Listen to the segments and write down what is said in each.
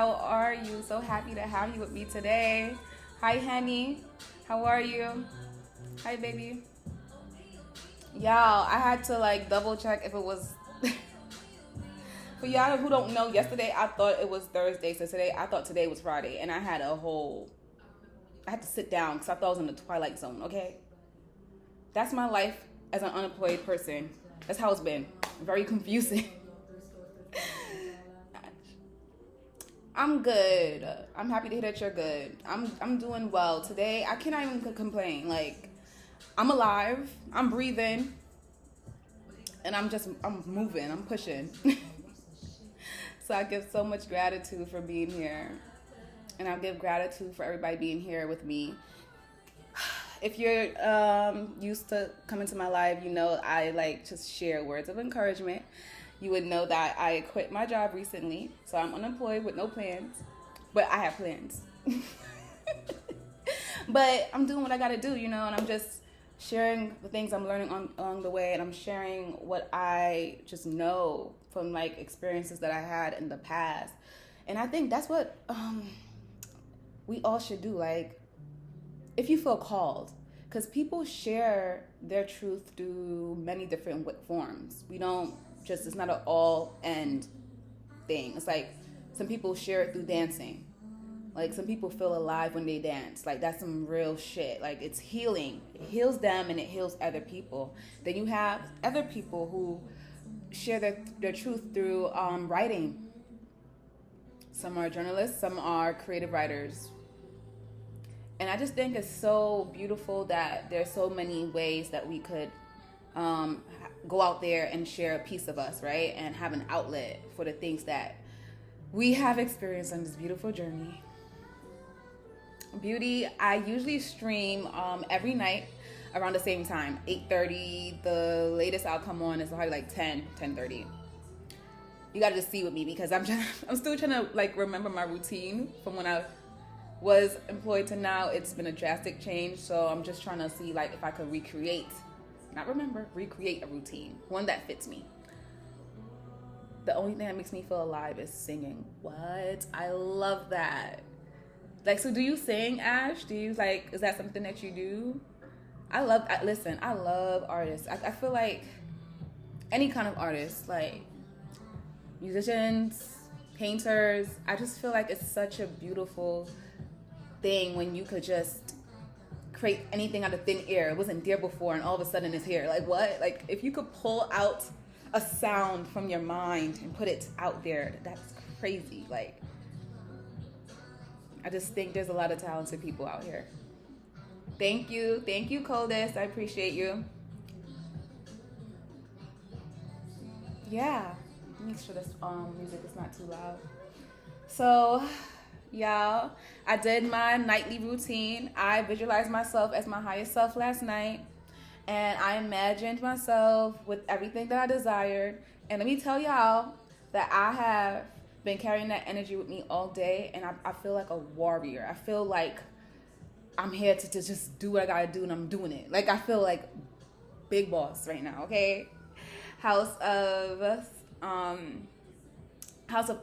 How are you? So happy to have you with me today. Hi, Henny. How are you? Hi, baby. Y'all, I had to like double check if it was. For y'all who don't know, yesterday I thought it was Thursday, so today I thought today was Friday, and I had a whole. I had to sit down because I thought I was in the twilight zone. Okay, that's my life as an unemployed person. That's how it's been. Very confusing. I'm good. I'm happy to hear that you're good. I'm doing well today. I cannot even complain. Like, I'm alive. I'm breathing, and I'm moving. I'm pushing. So I give so much gratitude for being here, and I give gratitude for everybody being here with me. If you're used to coming to my live, you know I like to share words of encouragement. You would know that I quit my job recently, so I'm unemployed with no plans, but I have plans. But I'm doing what I gotta do, and I'm just sharing the things I'm learning along the way, and I'm sharing what I just know from like experiences that I had in the past. And I think that's what we all should do. Like, if you feel called, because people share their truth through many different forms. We don't just, it's not an all end thing. It's like some people share it through dancing. Like, some people feel alive when they dance. Like, that's some real shit. Like, it's healing. It heals them and it heals other people. Then you have other people who share their truth through writing. Some are journalists, some are creative writers. And I just think it's so beautiful that there's so many ways that we could go out there and share a piece of us, right? And have an outlet for the things that we have experienced on this beautiful journey. Beauty, I usually stream every night around the same time, 8:30. The latest I'll come on is probably like 10:30. You gotta just see with me because I'm still trying to like remember my routine from when I was employed to now. It's been a drastic change, so I'm just trying to see like if I could recreate a routine, one that fits me. The only thing that makes me feel alive is singing. What? I love that. Like, so do you sing, Ash? Do you like, is that something that you do? I love artists. I feel like any kind of artist, like musicians, painters, I just feel like it's such a beautiful thing when you could just create anything out of thin air. It wasn't there before and all of a sudden it's here. Like, what? Like, if you could pull out a sound from your mind and put it out there, that's crazy. Like, I just think there's a lot of talented people out here. Thank you, Coldest. I appreciate you. Yeah, make sure this music is not too loud. So, y'all, I did my nightly routine. I visualized myself as my highest self last night, and I imagined myself with everything that I desired. And let me tell y'all that I have been carrying that energy with me all day, and I feel like a warrior. I feel like I'm here to just do what I gotta do, and I'm doing it. Like, I feel like big boss right now, okay? House of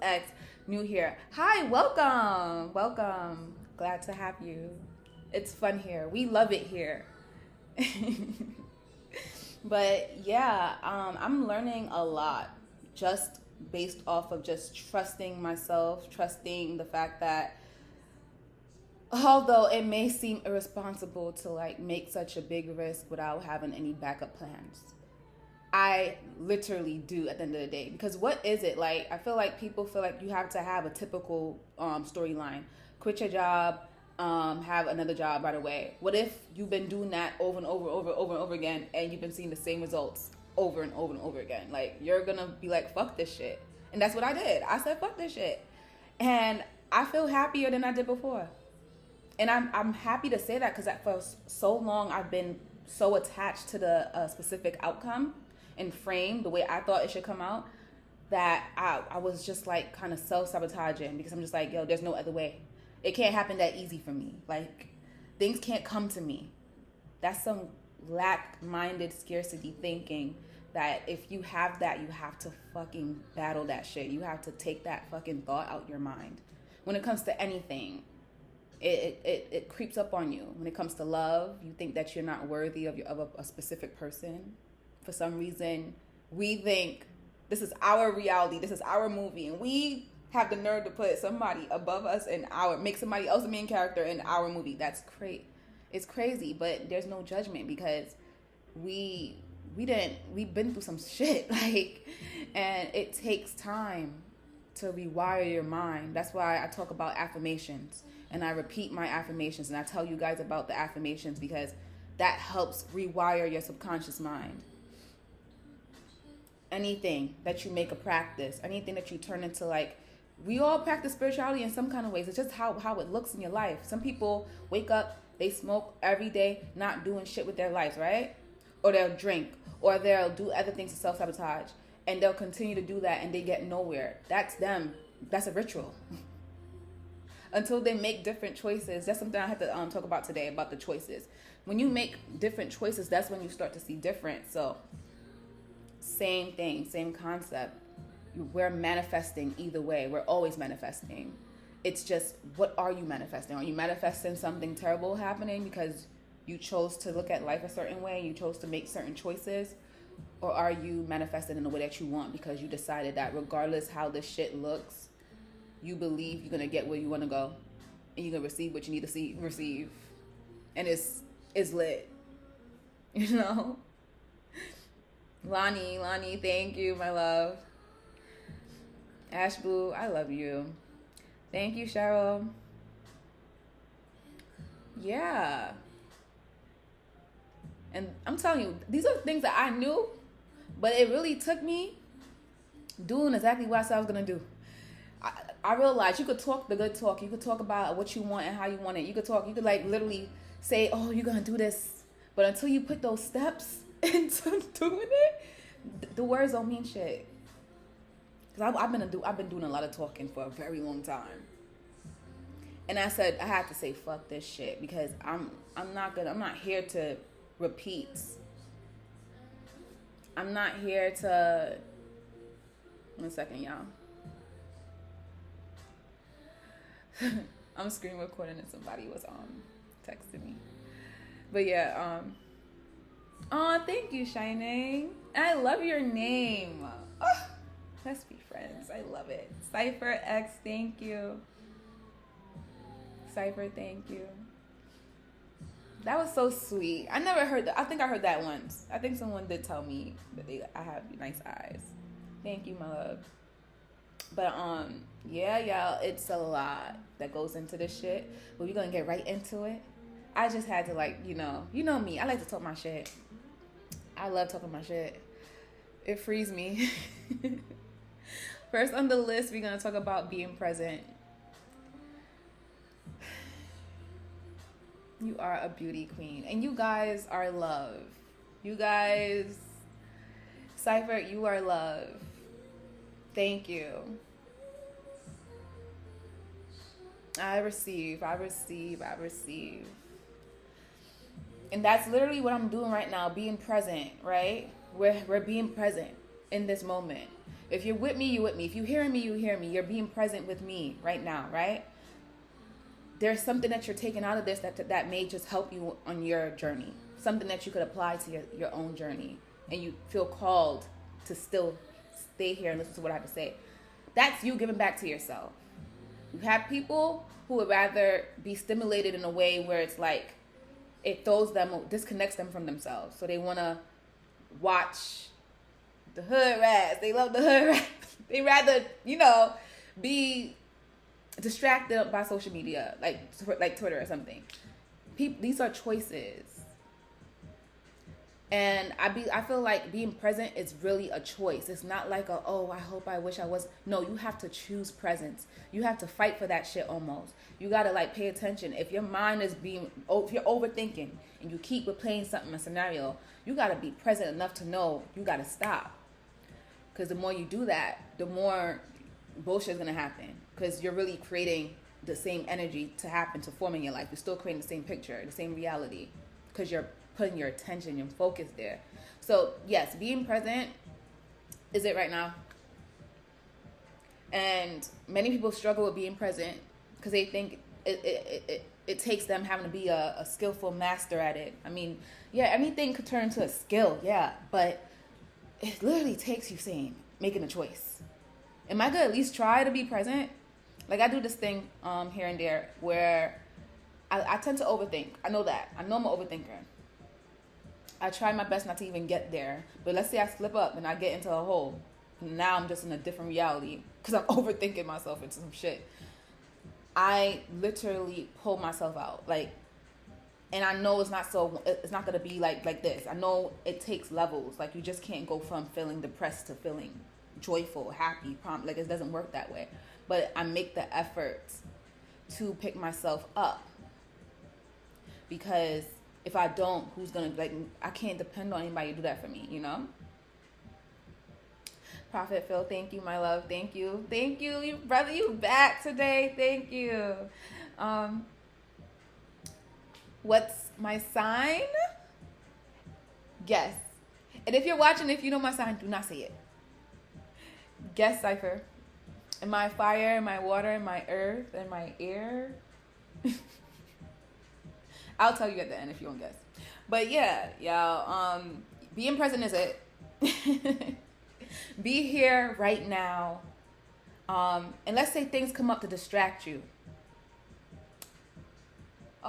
X, new here. Hi, welcome. Glad to have you. It's fun here. We love it here. But yeah, I'm learning a lot just based off of just trusting myself, trusting the fact that although it may seem irresponsible to like make such a big risk without having any backup plans, I literally do at the end of the day. Because what is it? Like, I feel like people feel like you have to have a typical storyline. Quit your job, have another job right away. What if you've been doing that over and over again, and you've been seeing the same results over and over again? Like, you're gonna be like, fuck this shit. And that's what I did. I said, fuck this shit. And I feel happier than I did before. And I'm happy to say that because for so long I've been so attached to the specific outcome and frame, the way I thought it should come out, that I was just like kind of self-sabotaging because I'm just like, yo, there's no other way. It can't happen that easy for me. Like, things can't come to me. That's some lack-minded scarcity thinking that if you have that, you have to fucking battle that shit. You have to take that fucking thought out your mind. when it comes to anything. It creeps up on you. When it comes to love, you think that you're not worthy of a specific person. For some reason, we think this is our reality, this is our movie, and we have the nerve to put somebody above us in make somebody else the main character in our movie. That's great. It's crazy, but there's no judgment because we've been through some shit, like, and it takes time to rewire your mind. That's why I talk about affirmations, and I repeat my affirmations, and I tell you guys about the affirmations because that helps rewire your subconscious mind. Anything that you make a practice, anything that you turn into, like, we all practice spirituality in some kind of ways. It's just how it looks in your life. Some people wake up, they smoke every day, not doing shit with their lives, right? Or they'll drink, or they'll do other things to self-sabotage, and they'll continue to do that and they get nowhere. That's them. That's a ritual. Until they make different choices. That's something I have to talk about today, about the choices. When you make different choices, that's when you start to see difference. So same thing, same concept. We're manifesting either way. We're always manifesting. It's just, what are you manifesting? Are you manifesting something terrible happening because you chose to look at life a certain way, you chose to make certain choices? Or are you manifesting in the way that you want because you decided that regardless how this shit looks, you believe you're going to get where you want to go and you're going to receive what you need to receive. And it's lit. You know? Lonnie, thank you, my love. Ashboo, I love you. Thank you, Cheryl. Yeah. And I'm telling you, these are things that I knew, but it really took me doing exactly what I said I was going to do. I realized you could talk the good talk. You could talk about what you want and how you want it. You could like literally say, oh, you're going to do this. But until you put those steps into doing it, the words don't mean shit. Because I've been doing a lot of talking for a very long time. And I said, I had to say, fuck this shit. Because I'm not here to repeat. I'm not here to, 1 second, y'all. I'm screen recording and somebody was texting me. But yeah, oh, thank you, Shining. I love your name. Oh, let's be friends. I love it. Cypher X, thank you. Cypher, thank you. That was so sweet. I never heard that. I think I heard that once. I think someone did tell me that I have nice eyes. Thank you, my love. But yeah, y'all, it's a lot that goes into this shit. But we're gonna get right into it. I just had to, like, you know me. I like to talk my shit. I love talking my shit. It frees me. First on the list, we're gonna talk about being present. You are a beauty queen, and you guys are love. You guys, Cypher, you are love. Thank you. I receive. And that's literally what I'm doing right now, being present, right? We're being present in this moment. If you're with me, you're with me. If you're hearing me, you hear me. You're being present with me right now, right? There's something that you're taking out of this that may just help you on your journey. Something that you could apply to your own journey. And you feel called to still stay here and listen to what I have to say. That's you giving back to yourself. You have people who would rather be stimulated in a way where it's like it disconnects them from themselves. So they want to watch the hood rats. They love the hood rats. They rather, be distracted by social media, like Twitter or something. These are choices. And I feel like being present is really a choice. It's not like I wish I was. No, you have to choose presence. You have to fight for that shit almost. You got to pay attention. If your mind is if you're overthinking and you keep replaying a scenario, you got to be present enough to know you got to stop. Because the more you do that, the more bullshit is going to happen. Because you're really creating the same energy to happen, to form in your life. You're still creating the same picture, the same reality. Because you're putting your attention, your focus there. So yes, being present is it right now. And many people struggle with being present because they think it takes them having to be a skillful master at it. I mean, yeah, anything could turn into a skill, yeah, but it literally takes you making a choice. Am I gonna at least try to be present? Like, I do this thing here and there where I tend to overthink. I know that. I know I'm an overthinker. I try my best not to even get there. But let's say I slip up and I get into a hole. Now I'm just in a different reality because I'm overthinking myself into some shit. I literally pull myself out. Like, and I know it's not going to be like this. I know it takes levels. Like, you just can't go from feeling depressed to feeling joyful, happy, prompt. Like, it doesn't work that way. But I make the effort to pick myself up. Because if I don't, who's going to, like, I can't depend on anybody to do that for me, you know? Prophet Phil, thank you, my love. Thank you. Thank you. You brother, you back today. Thank you. What's my sign? Guess. And if you're watching, if you know my sign, do not say it. Guess, Cypher. Am I fire? Am I water? Am I earth? Am I air? I'll tell you at the end if you don't guess. But yeah, y'all, being present is it. Be here right now. And let's say things come up to distract you.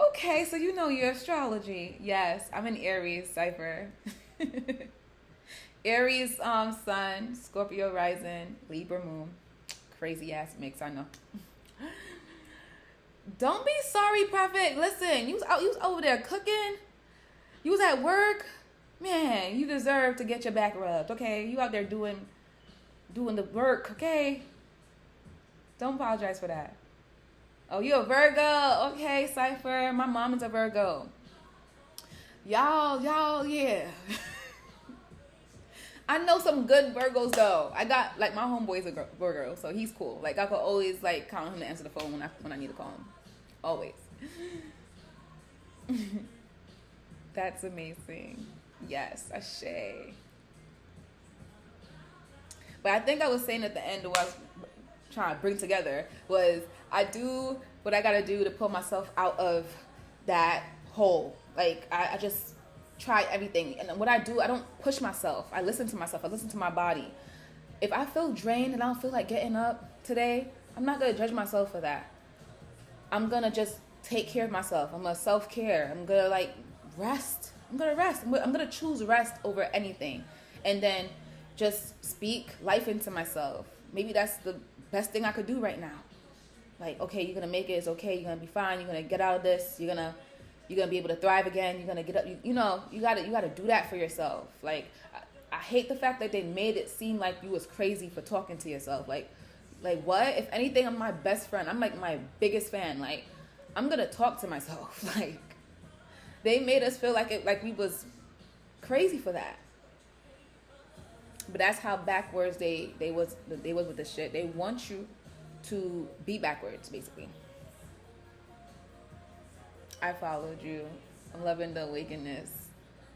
Okay, so you know your astrology. Yes, I'm an Aries, Cypher. Aries sun, Scorpio rising, Libra moon. Crazy ass mix, I know. Don't be sorry, Prophet. Listen, you was over there cooking. You was at work. Man, you deserve to get your back rubbed, okay? You out there doing the work, okay? Don't apologize for that. Oh, you a Virgo? Okay, Cypher. My mom is a Virgo. Y'all, yeah. I know some good Virgos though. I got, like, my homeboy's a Virgo, so he's cool. Like, I could always, like, count on him to answer the phone when I need to call him. Always. That's amazing. Yes, Ashay. But I think I was saying at the end what I was trying to bring together was I do what I gotta do to pull myself out of that hole. Like, I just try everything. And what I do, I don't push myself. I listen to myself. I listen to my body. If I feel drained and I don't feel like getting up today, I'm not gonna judge myself for that. I'm gonna just take care of myself. I'm gonna self-care. I'm gonna, like, rest. I'm gonna rest. I'm gonna choose rest over anything. And then just speak life into myself. Maybe that's the best thing I could do right now. Like, okay, you're gonna make it. It's okay. You're gonna be fine. You're gonna get out of this. You're gonna be able to thrive again. You're gonna get up. You know, you gotta do that for yourself. Like, I hate the fact that they made it seem like you was crazy for talking to yourself. Like what? If anything, I'm my best friend. I'm, like, my biggest fan. Like, I'm gonna talk to myself. Like, they made us feel like we was crazy for that. But that's how backwards they was with this shit. They want you to be backwards, basically. I followed you. I'm loving the awakeness.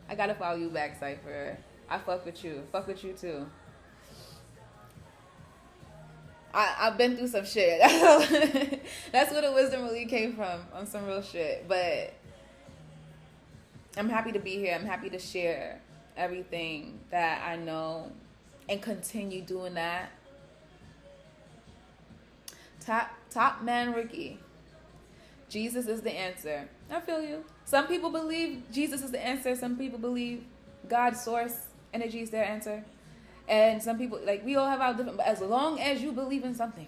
I gotta follow you back, Cypher. I fuck with you. Fuck with you too. I've been through some shit. That's where the wisdom really came from, on some real shit. But I'm happy to be here. I'm happy to share everything that I know and continue doing that. Top man Ricky. Jesus is the answer. I feel you. Some people believe Jesus is the answer. Some people believe God's source energy is their answer. And some people, like, we all have our different, but as long as you believe in something.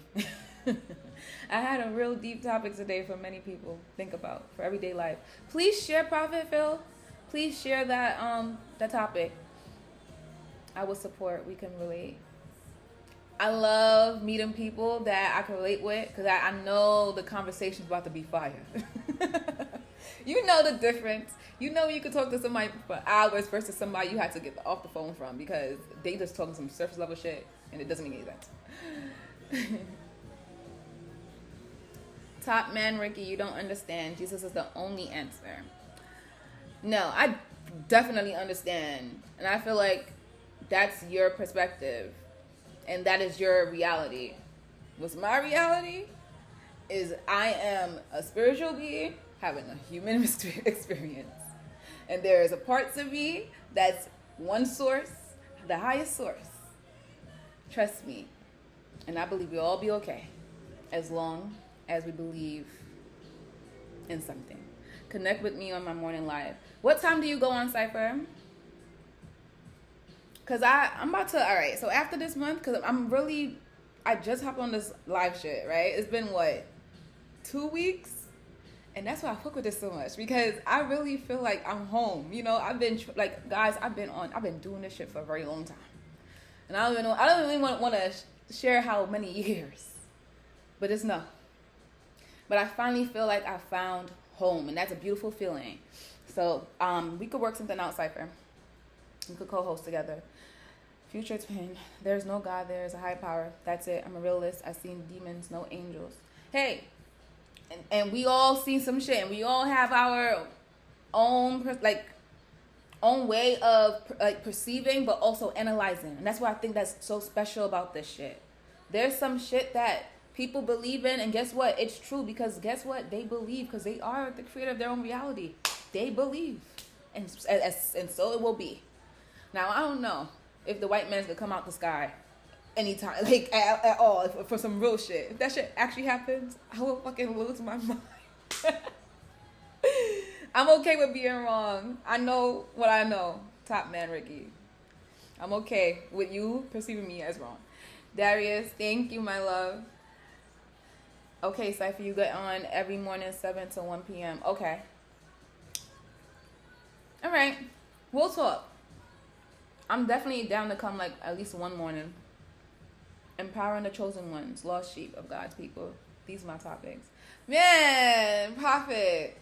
I had a real deep topic today for many people think about for everyday life. Please share, Prophet Phil. Please share that topic. I will support. We can relate. I love meeting people that I can relate with because I know the conversation's about to be fire. You know the difference. You know you could talk to somebody for hours versus somebody you had to get off the phone from because they just talking some surface level shit and it doesn't make any sense. Top man Ricky, you don't understand. Jesus is the only answer. No, I definitely understand. And I feel like that's your perspective. And that is your reality. What's my reality? is I am a spiritual being having a human experience. And there is a parts of me that's one source, the highest source. Trust me. And I believe we'll all be okay as long as we believe in something. Connect with me on my morning live. What time do you go on, Cypher? Because I'm about to, all right, so after this month, because I just hopped on this live shit, right? It's been what, 2 weeks? And that's why I fuck with this so much, because I really feel like I'm home. You know, I've been, like, guys, I've been doing this shit for a very long time. And I don't really want to share how many years, but it's no. But I finally feel like I found home, and that's a beautiful feeling. So we could work something out, Cypher. We could co-host together. Future twin. There's no God. There's a high power. That's it. I'm a realist. I've seen demons, no angels. Hey, and we all see some shit, and we all have our own own way of perceiving, but also analyzing. And that's why I think that's so special about this shit. There's some shit that people believe in, and guess what? It's true, because guess what? They believe, because they are the creator of their own reality. They believe, and so it will be. Now, I don't know if the white man's gonna come out the sky anytime, like at all, for some real shit. If that shit actually happens, I will fucking lose my mind. I'm okay with being wrong. I know what I know. Top man Ricky. I'm okay with you perceiving me as wrong. Darius, thank you, my love. Okay, Cypher, you get on every morning 7 to 1 p.m. Okay. All right. We'll talk. I'm definitely down to come like at least one morning. Empowering the chosen ones, lost sheep of God's people. These are my topics. Man, Prophet.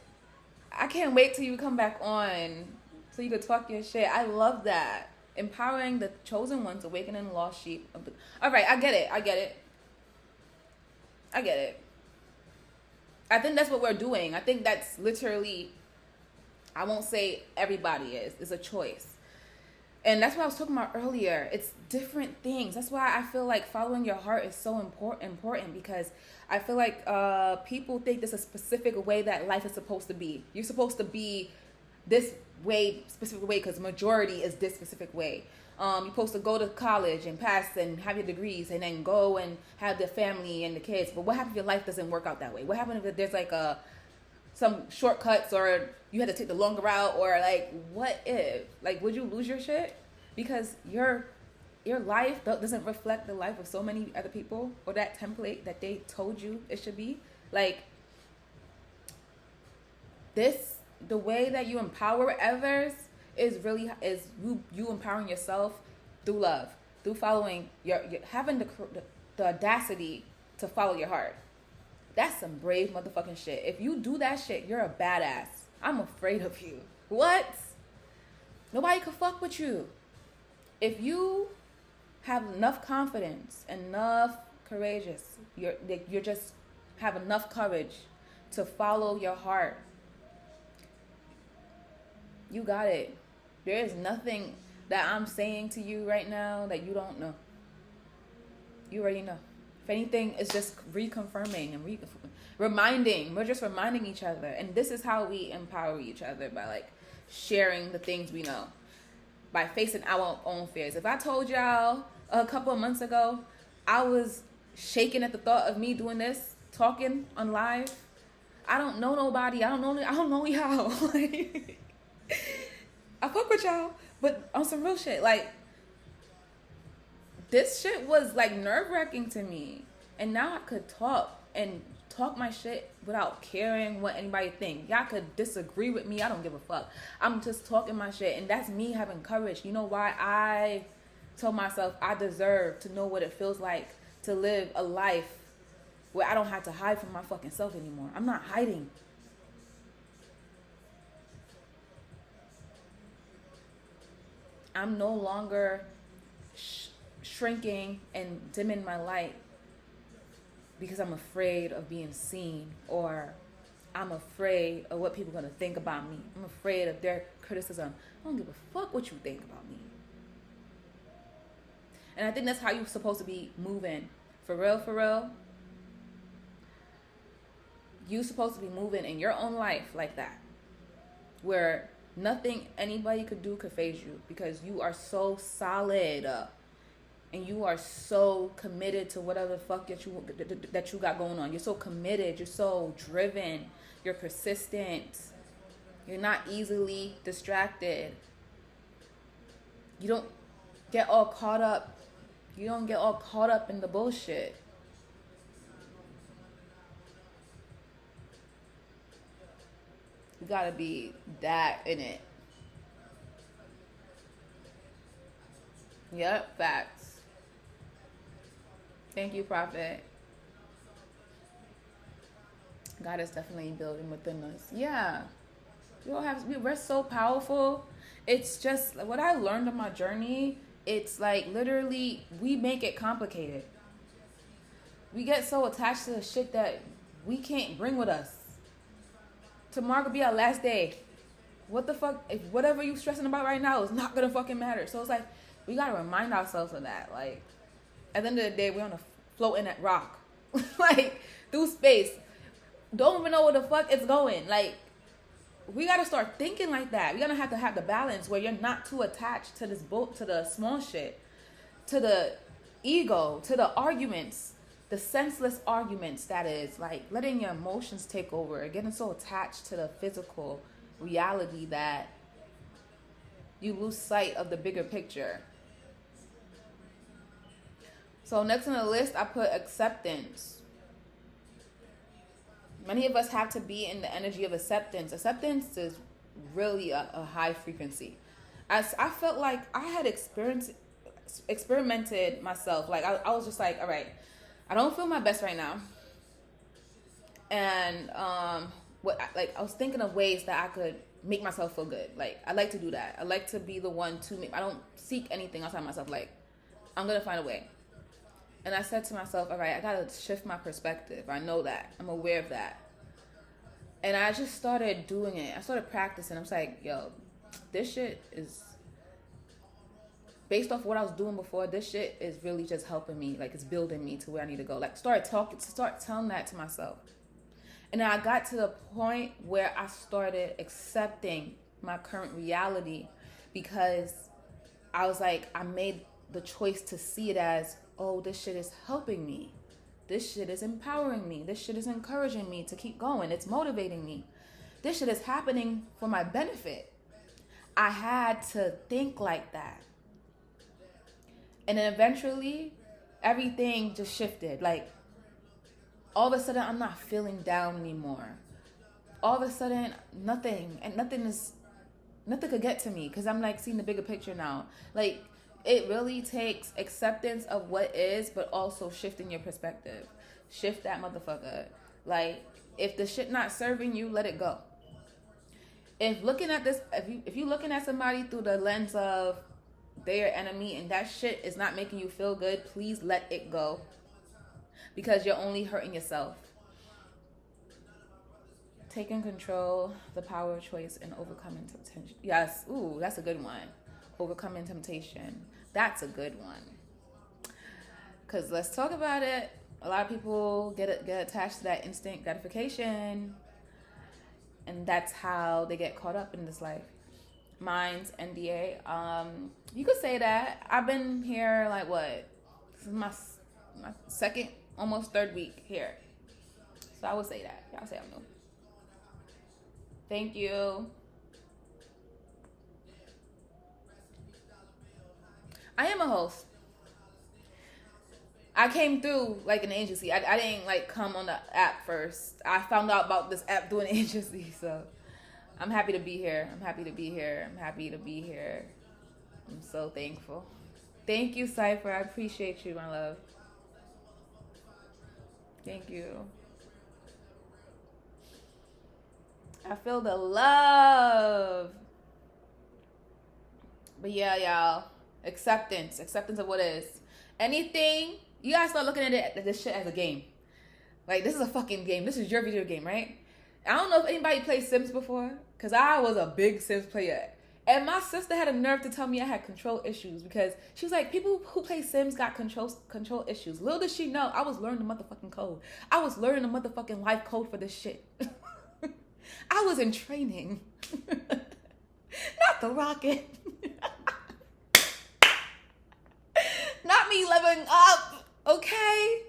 I can't wait till you come back on so you could talk your shit. I love that. Empowering the chosen ones, awakening the lost sheep. All right, I get it. I think that's what we're doing. I think that's literally, I won't say everybody is. It's a choice. And that's what I was talking about earlier. It's different things. That's why I feel like following your heart is so important, because I feel like people think there's a specific way that life is supposed to be. You're supposed to be this way, specific way, because majority is this specific way. You're supposed to go to college and pass and have your degrees and then go and have the family and the kids. But what happens if your life doesn't work out that way? What happens if there's like some shortcuts, or you had to take the longer route, or like, what if? Like, would you lose your shit? Because your life doesn't reflect the life of so many other people, or that template that they told you it should be. Like, the way that you empower others is you empowering yourself through love, through following your having the audacity to follow your heart. That's some brave motherfucking shit. If you do that shit, you're a badass. I'm afraid of you. What? Nobody can fuck with you. If you have enough confidence, enough courageous, you're just have enough courage to follow your heart, you got it. There is nothing that I'm saying to you right now that you don't know. You already know. If anything, it's just reconfirming and reminding. We're just reminding each other. And this is how we empower each other, by like sharing the things we know, by facing our own fears. If I told y'all a couple of months ago I was shaking at the thought of me doing this, talking on live, I don't know nobody. I don't know y'all. I fuck with y'all, but on some real shit, like, this shit was like nerve-wracking to me. And now I could talk my shit without caring what anybody think. Y'all could disagree with me. I don't give a fuck. I'm just talking my shit. And that's me having courage. You know why? I told myself I deserve to know what it feels like to live a life where I don't have to hide from my fucking self anymore. I'm not hiding. I'm no longer shrinking and dimming my light because I'm afraid of being seen, or I'm afraid of what people are going to think about me. I'm afraid of their criticism. I don't give a fuck what you think about me. And I think that's how you're supposed to be moving. For real, for real. You're supposed to be moving in your own life like that, where nothing anybody could do could phase you, because you are so solid, and you are so committed to whatever the fuck that you got going on. You're so committed. You're so driven. You're persistent. You're not easily distracted. You don't get all caught up. You don't get all caught up in the bullshit. You gotta be that in it. Yep, facts. Thank you, Prophet. God is definitely building within us. Yeah. We're so powerful. It's just what I learned on my journey. It's like literally we make it complicated. We get so attached to the shit that we can't bring with us. Tomorrow could be our last day. What the fuck? If whatever you stressing about right now is not gonna fucking matter. So it's like we gotta remind ourselves of that. Like at the end of the day, we're on a floating that rock, like through space. Don't even know where the fuck it's going. Like we gotta start thinking like that. We're gonna have the balance where you're not too attached to this boat, to the small shit, to the ego, to the arguments, the senseless arguments. That is like letting your emotions take over, getting so attached to the physical reality that you lose sight of the bigger picture. So next on the list, I put acceptance. Many of us have to be in the energy of acceptance. Acceptance is really a high frequency. As I felt like I had experimented myself. Like I was just like, all right, I don't feel my best right now. And I was thinking of ways that I could make myself feel good. Like I like to do that. I like to be the one to make. I don't seek anything outside myself. Like I'm gonna find a way. And I said to myself, all right, I gotta shift my perspective. I know that. I'm aware of that. And I just started doing it. I started practicing. I was like, yo, this shit is, based off what I was doing before, this shit is really just helping me. Like it's building me to where I need to go. Like start telling that to myself. And then I got to the point where I started accepting my current reality, because I was like, I made the choice to see it as, oh, this shit is helping me. This shit is empowering me. This shit is encouraging me to keep going. It's motivating me. This shit is happening for my benefit. I had to think like that. And then eventually, everything just shifted. Like, all of a sudden, I'm not feeling down anymore. All of a sudden, nothing could get to me, because I'm like seeing the bigger picture now. Like, it really takes acceptance of what is, but also shifting your perspective. Shift that motherfucker. Like, if the shit not serving you, let it go. If you looking at somebody through the lens of their enemy and that shit is not making you feel good, please let it go. Because you're only hurting yourself. Taking control, the power of choice, and overcoming temptation. Yes, ooh, that's a good one. Overcoming temptation. That's a good one. Because let's talk about it. A lot of people get attached to that instant gratification. And that's how they get caught up in this life. Mine's NDA. You could say that. I've been here like what? This is my second, almost third week here. So I would say that. Y'all say I'm new. Thank you. I am a host. I came through like an agency. I didn't like come on the app first. I found out about this app doing an agency. So I'm happy to be here. I'm happy to be here. I'm so thankful. Thank you, Cypher. I appreciate you, my love. Thank you. I feel the love. But yeah, y'all. Acceptance of what is. Anything, you gotta start looking at this shit as a game. Like, this is a fucking game. This is your video game, right? I don't know if anybody played Sims before, because I was a big Sims player. And my sister had a nerve to tell me I had control issues because she was like, people who play Sims got control issues. Little did she know, I was learning the motherfucking code. I was learning the motherfucking life code for this shit. I was in training. Not the rocket. Not me leveling up, okay?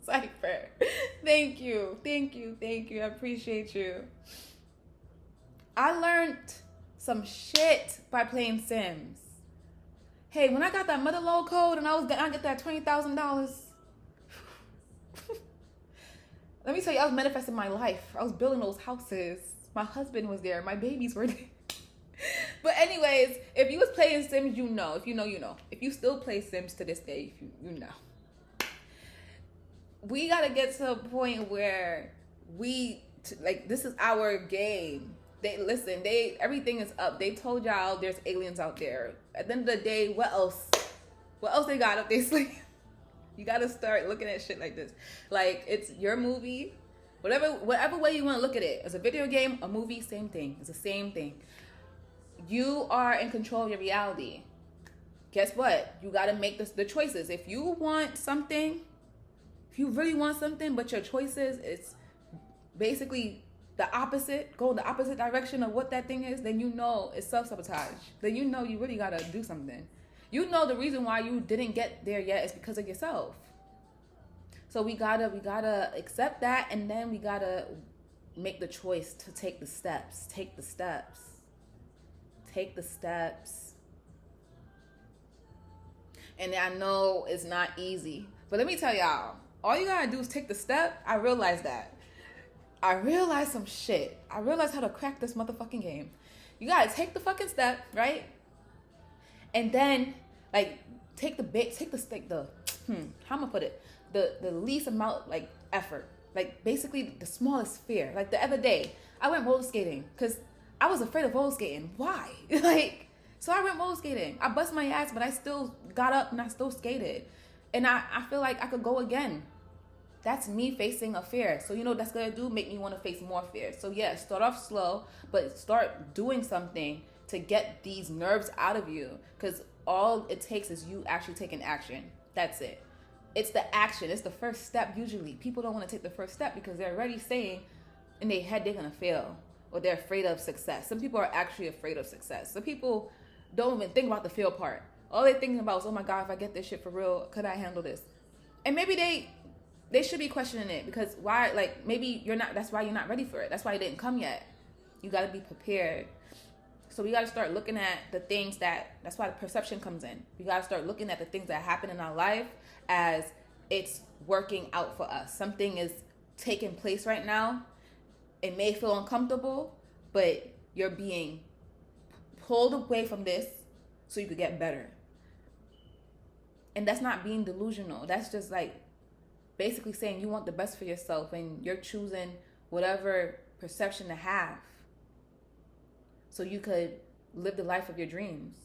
Cypher. Thank you. I appreciate you. I learned some shit by playing Sims. Hey, when I got that mother load code and I get that $20,000, let me tell you, I was manifesting my life. I was building those houses. My husband was there. My babies were there. But anyways, if you was playing Sims, you know. If you know, you know. If you still play Sims to this day, you know. We got to get to a point where this is our game. Everything is up. They told y'all there's aliens out there. At the end of the day, what else? What else they got up their sleeve? You got to start looking at shit like this. Like, it's your movie. Whatever way you want to look at it. It's a video game, a movie, same thing. It's the same thing. You are in control of your reality. Guess what? You got to make the choices. If you want something, if you really want something, but your choices is basically the opposite, go in the opposite direction of what that thing is, then you know it's self-sabotage. Then you know you really got to do something. You know the reason why you didn't get there yet is because of yourself. So we gotta accept that, and then we gotta make the choice to take the steps. Take the steps. And I know it's not easy, but let me tell y'all, all you gotta do is take the step. I realized that. I realized some shit. I realized how to crack this motherfucking game. You gotta take the fucking step, right? And then, like, how I'm gonna put it? The least amount, like, effort. Like, basically the smallest fear. Like, the other day, I went roller skating because I was afraid of roller skating. Why? So I went roller skating. I bust my ass, but I still got up and I still skated. And I feel like I could go again. That's me facing a fear. So you know what that's going to do? Make me want to face more fear. So yeah, start off slow, but start doing something to get these nerves out of you. Because all it takes is you actually taking action. That's it. It's the action. It's the first step usually. People don't want to take the first step because they're already saying in their head they're going to fail. Or they're afraid of success. Some people are actually afraid of success. Some people don't even think about the fail part. All they're thinking about is, oh my God, if I get this shit for real, could I handle this? And maybe they should be questioning it because why, like, maybe you're not, that's why you're not ready for it. That's why it didn't come yet. You got to be prepared. So we got to start looking at the things that's why the perception comes in. We got to start looking at the things that happen in our life as it's working out for us. Something is taking place right now. It may feel uncomfortable, but you're being pulled away from this so you could get better. And that's not being delusional. That's just like basically saying you want the best for yourself and you're choosing whatever perception to have so you could live the life of your dreams.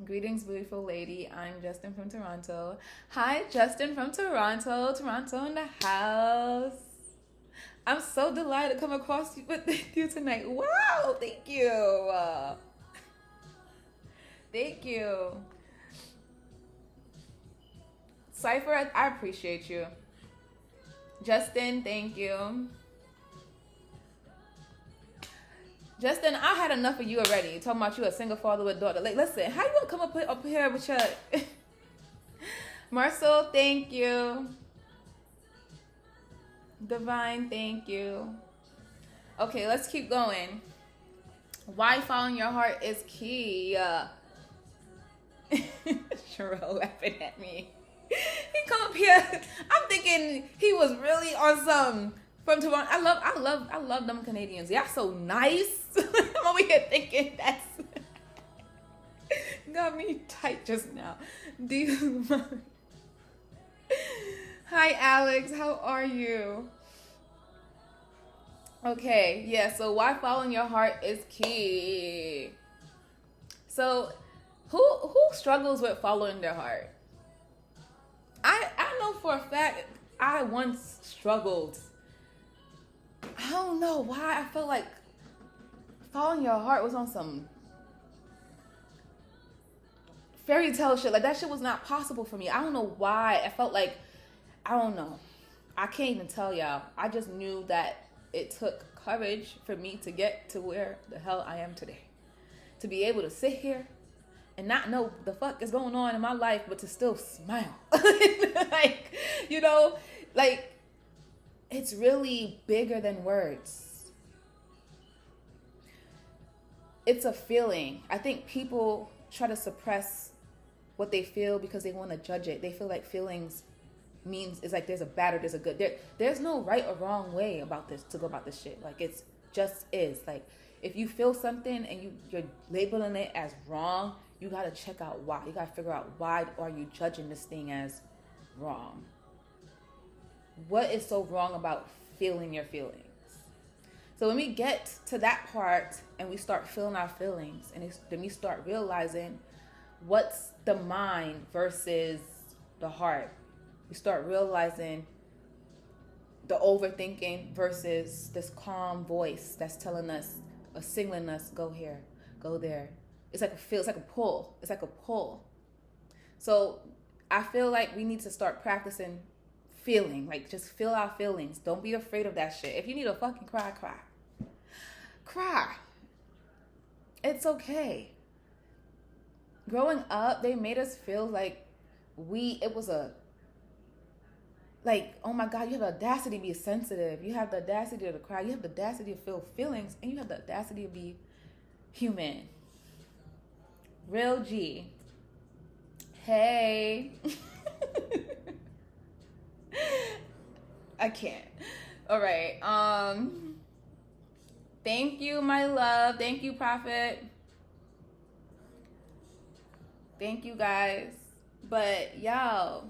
Greetings, beautiful lady. I'm Justin from Toronto. Hi, Justin from Toronto. Toronto in the house. I'm so delighted to come across with you tonight. Wow, thank you. Thank you. Cypher, I appreciate you. Justin, thank you. Justin, I had enough of you already. Talking about you a single father with daughter. Like, listen, how you gonna come up here with your... Marcel, thank you. Divine, thank you. Okay, let's keep going. Why following your heart is key. Cheryl laughing at me. He come up here. I'm thinking he was really on some from Toronto. I love them Canadians. Y'all so nice. I'm over here thinking that's got me tight just now. Do you mind? Hi, Alex. How are you? Okay, yeah, so why following your heart is key. So, who struggles with following their heart? I know for a fact I once struggled. I don't know why. I felt like following your heart was on some fairy tale shit. Like, that shit was not possible for me. I don't know why. I felt like, I don't know. I can't even tell y'all. I just knew that it took courage for me to get to where the hell I am today. To be able to sit here and not know the fuck is going on in my life, but to still smile. Like, you know, like, it's really bigger than words. It's a feeling. I think people try to suppress what they feel because they want to judge it. They feel like feelings means it's like there's a bad or there's a good. There's no right or wrong way about this to go about this shit. Like, it's just is. Like, if you feel something and you're labeling it as wrong, you got to check out why. You got to figure out why are you judging this thing as wrong. What is so wrong about feeling your feelings? So when we get to that part and we start feeling our feelings, and then we start realizing what's the mind versus the heart. We start realizing the overthinking versus this calm voice that's telling us, or signaling us, go here, go there. It's like a feel. It's like a pull. It's like a pull. So I feel like we need to start practicing feeling. Like, just feel our feelings. Don't be afraid of that shit. If you need to fucking cry, cry. Cry. It's okay. Growing up, they made us feel like it was like, oh my God, you have the audacity to be sensitive. You have the audacity to cry. You have the audacity to feel feelings. And you have the audacity to be human. Real G. Hey. I can't. All right. Thank you, my love. Thank you, Prophet. Thank you, guys. But y'all,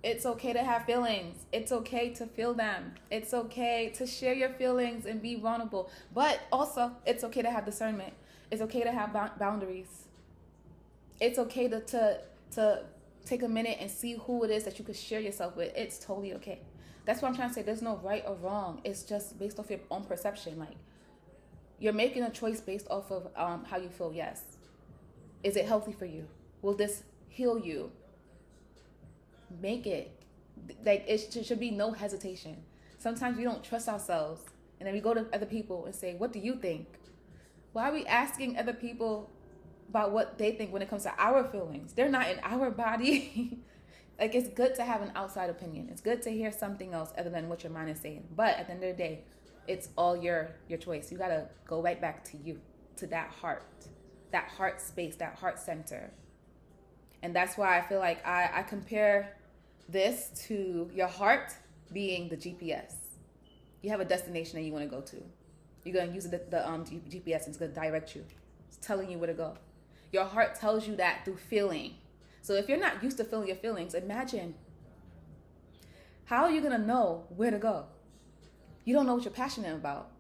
it's okay to have feelings. It's okay to feel them. It's okay to share your feelings and be vulnerable. But also, it's okay to have discernment. It's okay to have boundaries. It's okay to take a minute and see who it is that you could share yourself with. It's totally okay. That's what I'm trying to say. There's no right or wrong. It's just based off your own perception. Like, you're making a choice based off of how you feel. Yes. Is it healthy for you? Will this heal you? Make it. Like, it should be no hesitation. Sometimes we don't trust ourselves. And then we go to other people and say, what do you think? Why are we asking other people about what they think when it comes to our feelings? They're not in our body. Like, it's good to have an outside opinion. It's good to hear something else other than what your mind is saying. But at the end of the day, it's all your choice. You got to go right back to you, to that heart space, that heart center. And that's why I feel like I compare this to your heart being the GPS. You have a destination that you want to go to. You're going to use the GPS, and it's going to direct you. It's telling you where to go. Your heart tells you that through feeling. So if you're not used to feeling your feelings, imagine, how are you going to know where to go? You don't know what you're passionate about.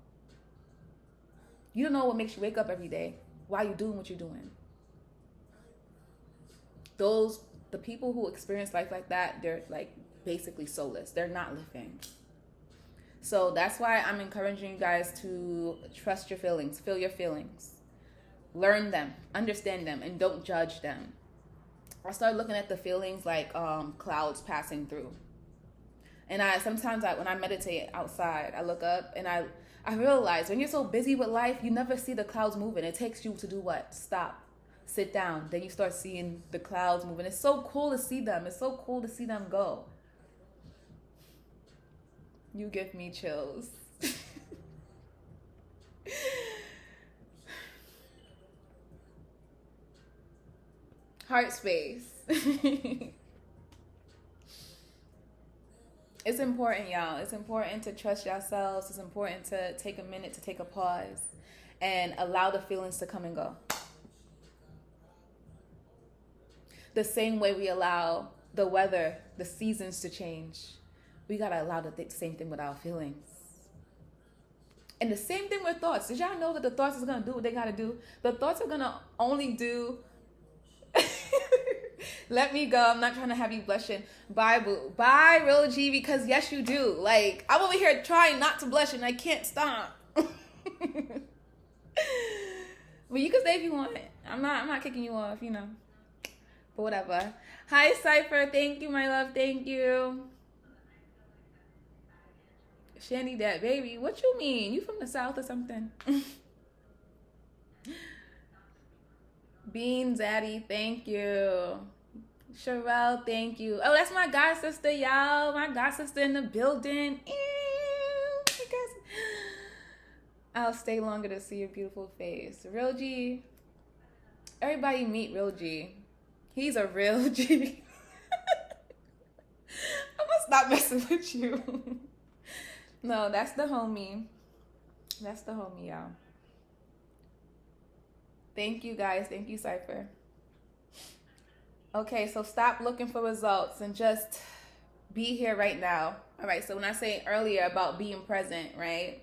You don't know what makes you wake up every day. Why are you doing what you're doing? The people who experience life like that, they're like basically soulless. They're not living. So that's why I'm encouraging you guys to trust your feelings, feel your feelings, learn them, understand them, and don't judge them. I started looking at the feelings like clouds passing through. And sometimes when I meditate outside, I look up and I realize when you're so busy with life, you never see the clouds moving. It takes you to do what? Stop, sit down. Then you start seeing the clouds moving. It's so cool to see them. It's so cool to see them go. You give me chills. Heart space. It's important, y'all. It's important to trust yourselves. It's important to take a minute to take a pause and allow the feelings to come and go. The same way we allow the weather, the seasons to change, we got to allow the same thing with our feelings. And the same thing with thoughts. Did y'all know that the thoughts is going to do what they got to do? The thoughts are going to only do... Let me go. I'm not trying to have you blushing. Bye, boo. Bye, Real G, because yes, you do. Like, I'm over here trying not to blush and I can't stop. But you can stay if you want. I'm not kicking you off, you know. But whatever. Hi, Cypher. Thank you, my love. Thank you. Shandy that baby. What you mean? You from the South or something? Bean Zaddy, thank you. Sherelle, thank you. Oh, that's my god sister, y'all. My god sister in the building. Ew, I'll stay longer to see your beautiful face. Real G. Everybody meet Real G. He's a real G. I'm gonna stop messing with you. No, that's the homie. That's the homie, y'all. Thank you, guys. Thank you, Cypher. Okay, so stop looking for results and just be here right now. All right, so when I say earlier about being present, right?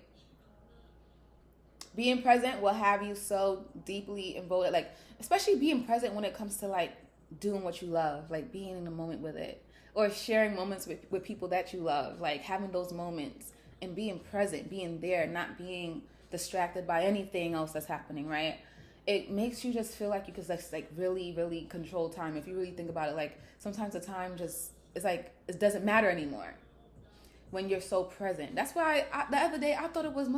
Being present will have you so deeply involved, like, especially being present when it comes to, like, doing what you love, like being in the moment with it, or sharing moments with people that you love, like having those moments and being present, being there, not being distracted by anything else that's happening, right? It makes you just feel like you could just like really, really control time. If you really think about it, like sometimes the time just, it's like, it doesn't matter anymore when you're so present. That's why the other day I thought it was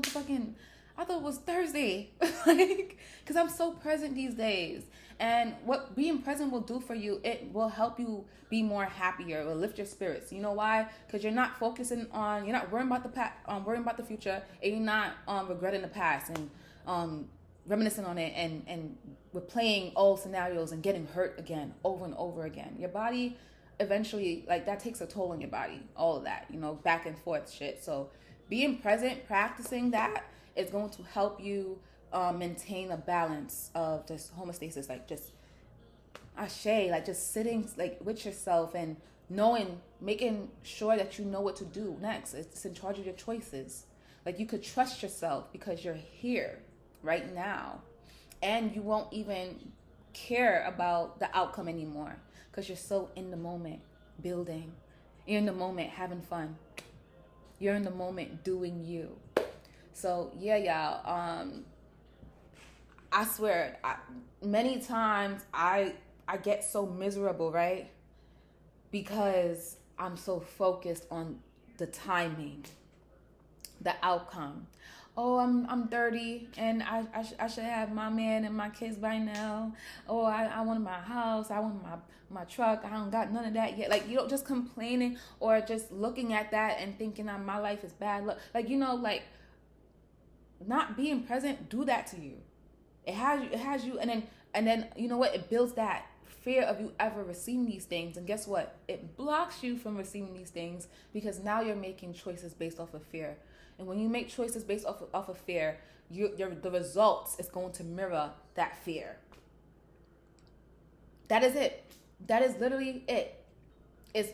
Thursday, like, because I'm so present these days. And what being present will do for you, it will help you be more happier. It will lift your spirits. You know why? Because you're not focusing on, you're not worrying about the past, worrying about the future, and you're not regretting the past and reminiscing on it and replaying old scenarios and getting hurt again over and over again. Your body eventually, like, that takes a toll on your body. All of that, you know, back and forth shit. So being present, practicing that, is going to help you maintain a balance of just homeostasis, like just ashe, like just sitting like with yourself and knowing, making sure that you know what to do next. It's in charge of your choices. Like you could trust yourself because you're here right now, and you won't even care about the outcome anymore because you're so in the moment, building. You're in the moment, having fun. You're in the moment, doing you. So yeah, y'all. I swear, many times I get so miserable, right? Because I'm so focused on the timing, the outcome. Oh, I'm 30 and I should have my man and my kids by now. Oh, I want my house. I want my truck. I don't got none of that yet. Like, you know, just complaining or just looking at that and thinking that my life is bad. Like, you know, like, not being present do that to you. It has you, and then you know what? It builds that fear of you ever receiving these things, and guess what? It blocks you from receiving these things because now you're making choices based off of fear. And when you make choices based off of fear, the results is going to mirror that fear. That is it. That is literally it. It's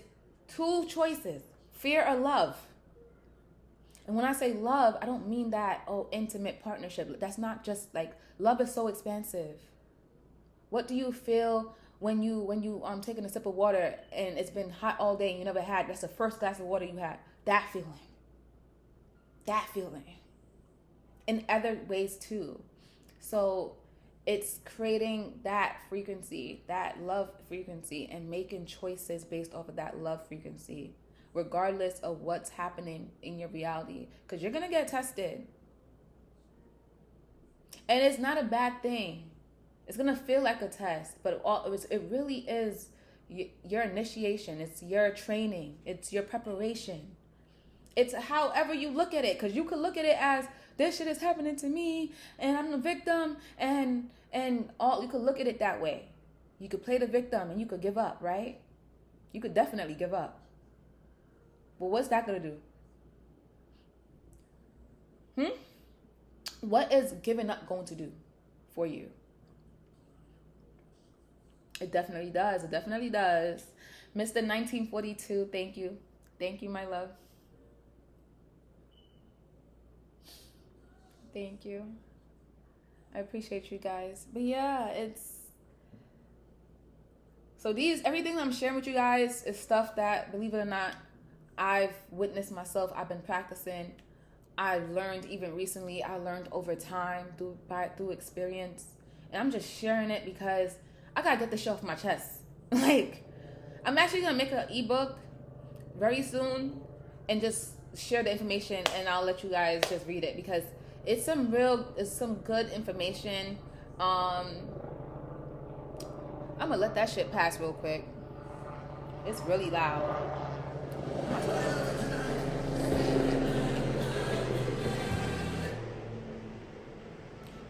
two choices: fear or love. And when I say love, I don't mean that, intimate partnership. That's not just like, love is so expansive. What do you feel when you taking a sip of water and it's been hot all day and you never had, that's the first glass of water you had? That feeling. That feeling. In other ways too. So it's creating that frequency, that love frequency, and making choices based off of that love frequency, regardless of what's happening in your reality, because you're gonna get tested, and it's not a bad thing. It's gonna feel like a test, but it really is your initiation. It's your training. It's your preparation. It's however you look at it, because you could look at it as, this shit is happening to me and I'm the victim, and all, you could look at it that way. You could play the victim and you could give up, right? You could definitely give up. But what's that going to do? What is giving up going to do for you? It definitely does. It definitely does. Mr. 1942, thank you. Thank you, my love. Thank you. I appreciate you guys. But yeah, so everything I'm sharing with you guys is stuff that, believe it or not, I've witnessed myself. I've been practicing I learned even recently. I learned over time through experience, and I'm just sharing it because I gotta get this shit off my chest. Like, I'm actually gonna make an ebook very soon and just share the information, and I'll let you guys just read it because it's some good information. I'm gonna let that shit pass real quick. It's really loud.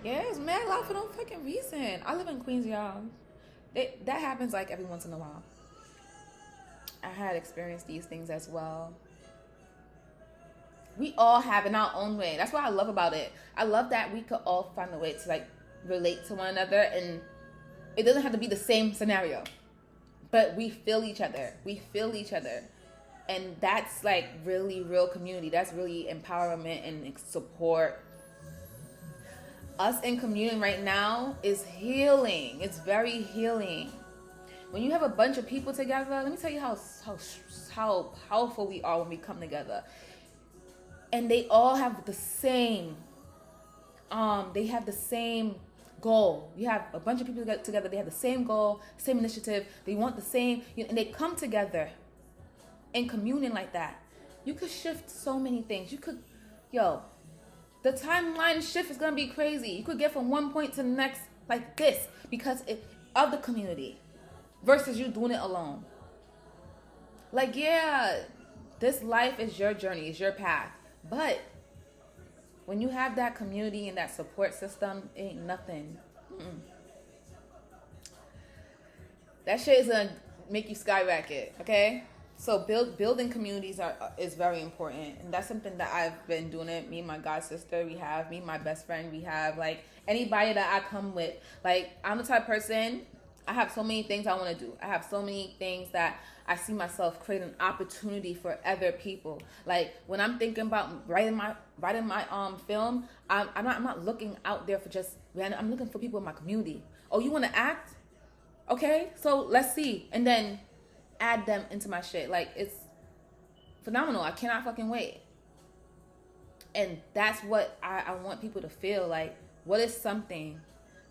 Yeah, it's mad loud for no fucking reason. I live in Queens, y'all. That happens like every once in a while. I had experienced these things as well. We all have in our own way. That's what I love about it. I love that we could all find a way to like relate to one another, and it doesn't have to be the same scenario, but we feel each other. And that's like really real community. That's really empowerment and support. Us in community right now is healing. It's very healing. When you have a bunch of people together, let me tell you how powerful we are when we come together. And they all have the same goal. You have a bunch of people get together, they have the same goal, same initiative, they want the same, and they come together in communion like that. You could shift so many things. The timeline shift is gonna be crazy. You could get from one point to the next like this because of the community versus you doing it alone. Like, yeah, this life is your journey, it's your path. But when you have that community and that support system, it ain't nothing. That shit is gonna make you skyrocket, okay? So building communities is very important, and that's something that I've been doing. It. Me and my god sister, me and my best friend, we have like anybody that I come with. Like, I'm the type of person. I have so many things I want to do. I have so many things that I see myself creating opportunity for other people. Like when I'm thinking about writing my film, I'm not looking out there for just random. I'm looking for people in my community. Oh, you want to act? Okay, so let's see, and then add them into my shit. Like, it's phenomenal. I cannot fucking wait. And that's what I want people to feel. Like, what is something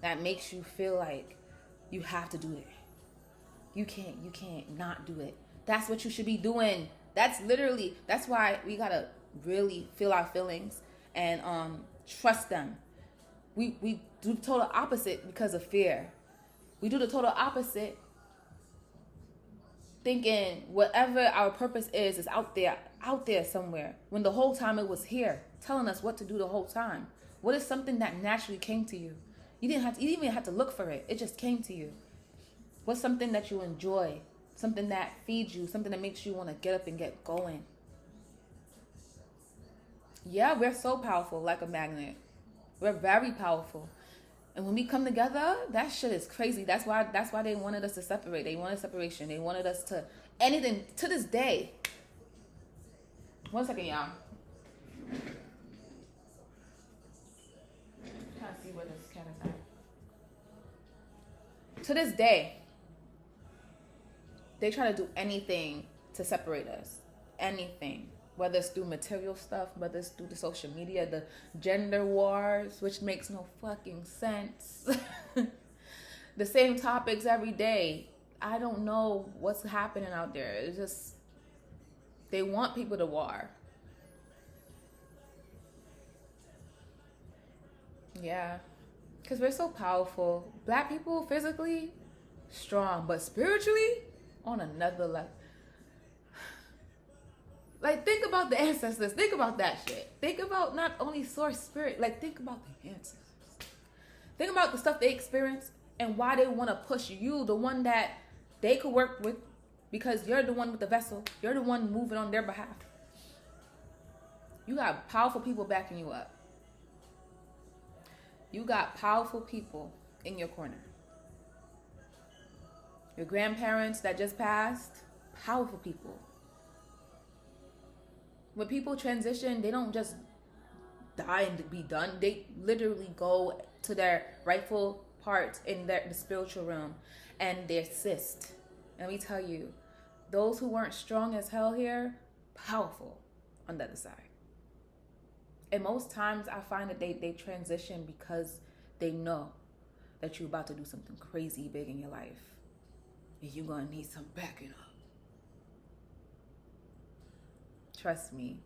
that makes you feel like you have to do it? You can't not do it. That's what you should be doing. That's why we gotta really feel our feelings and trust them. We do the total opposite because of fear. We do the total opposite thinking whatever our purpose is out there somewhere, when the whole time it was here telling us what to do the whole time. What is something that naturally came to you? You didn't even have to look for it. It just came to you. What's something that you enjoy? Something that feeds you, something that makes you want to get up and get going. Yeah, we're so powerful, like a magnet. We're very powerful. And when we come together, that shit is crazy. That's why they wanted us to separate. They wanted separation. They wanted us to anything to this day. 1 second, y'all. I'm trying to see where this cat is at. To this day, they try to do anything to separate us. Anything. Whether it's through material stuff, whether it's through the social media, the gender wars, which makes no fucking sense. The same topics every day. I don't know what's happening out there. It's just, they want people to war. Yeah. Because we're so powerful. Black people, physically, strong. But spiritually, on another level. Like, think about the ancestors. Think about that shit. Think about not only source spirit. Like, think about the ancestors. Think about the stuff they experienced and why they want to push you, the one that they could work with, because you're the one with the vessel. You're the one moving on their behalf. You got powerful people backing you up. You got powerful people in your corner. Your grandparents that just passed, powerful people. When people transition, they don't just die and be done. They literally go to their rightful part in the spiritual realm and they assist. And we tell you, those who weren't strong as hell here, powerful on the other side. And most times I find that they transition because they know that you're about to do something crazy big in your life. And you're going to need some backing up. Trust me.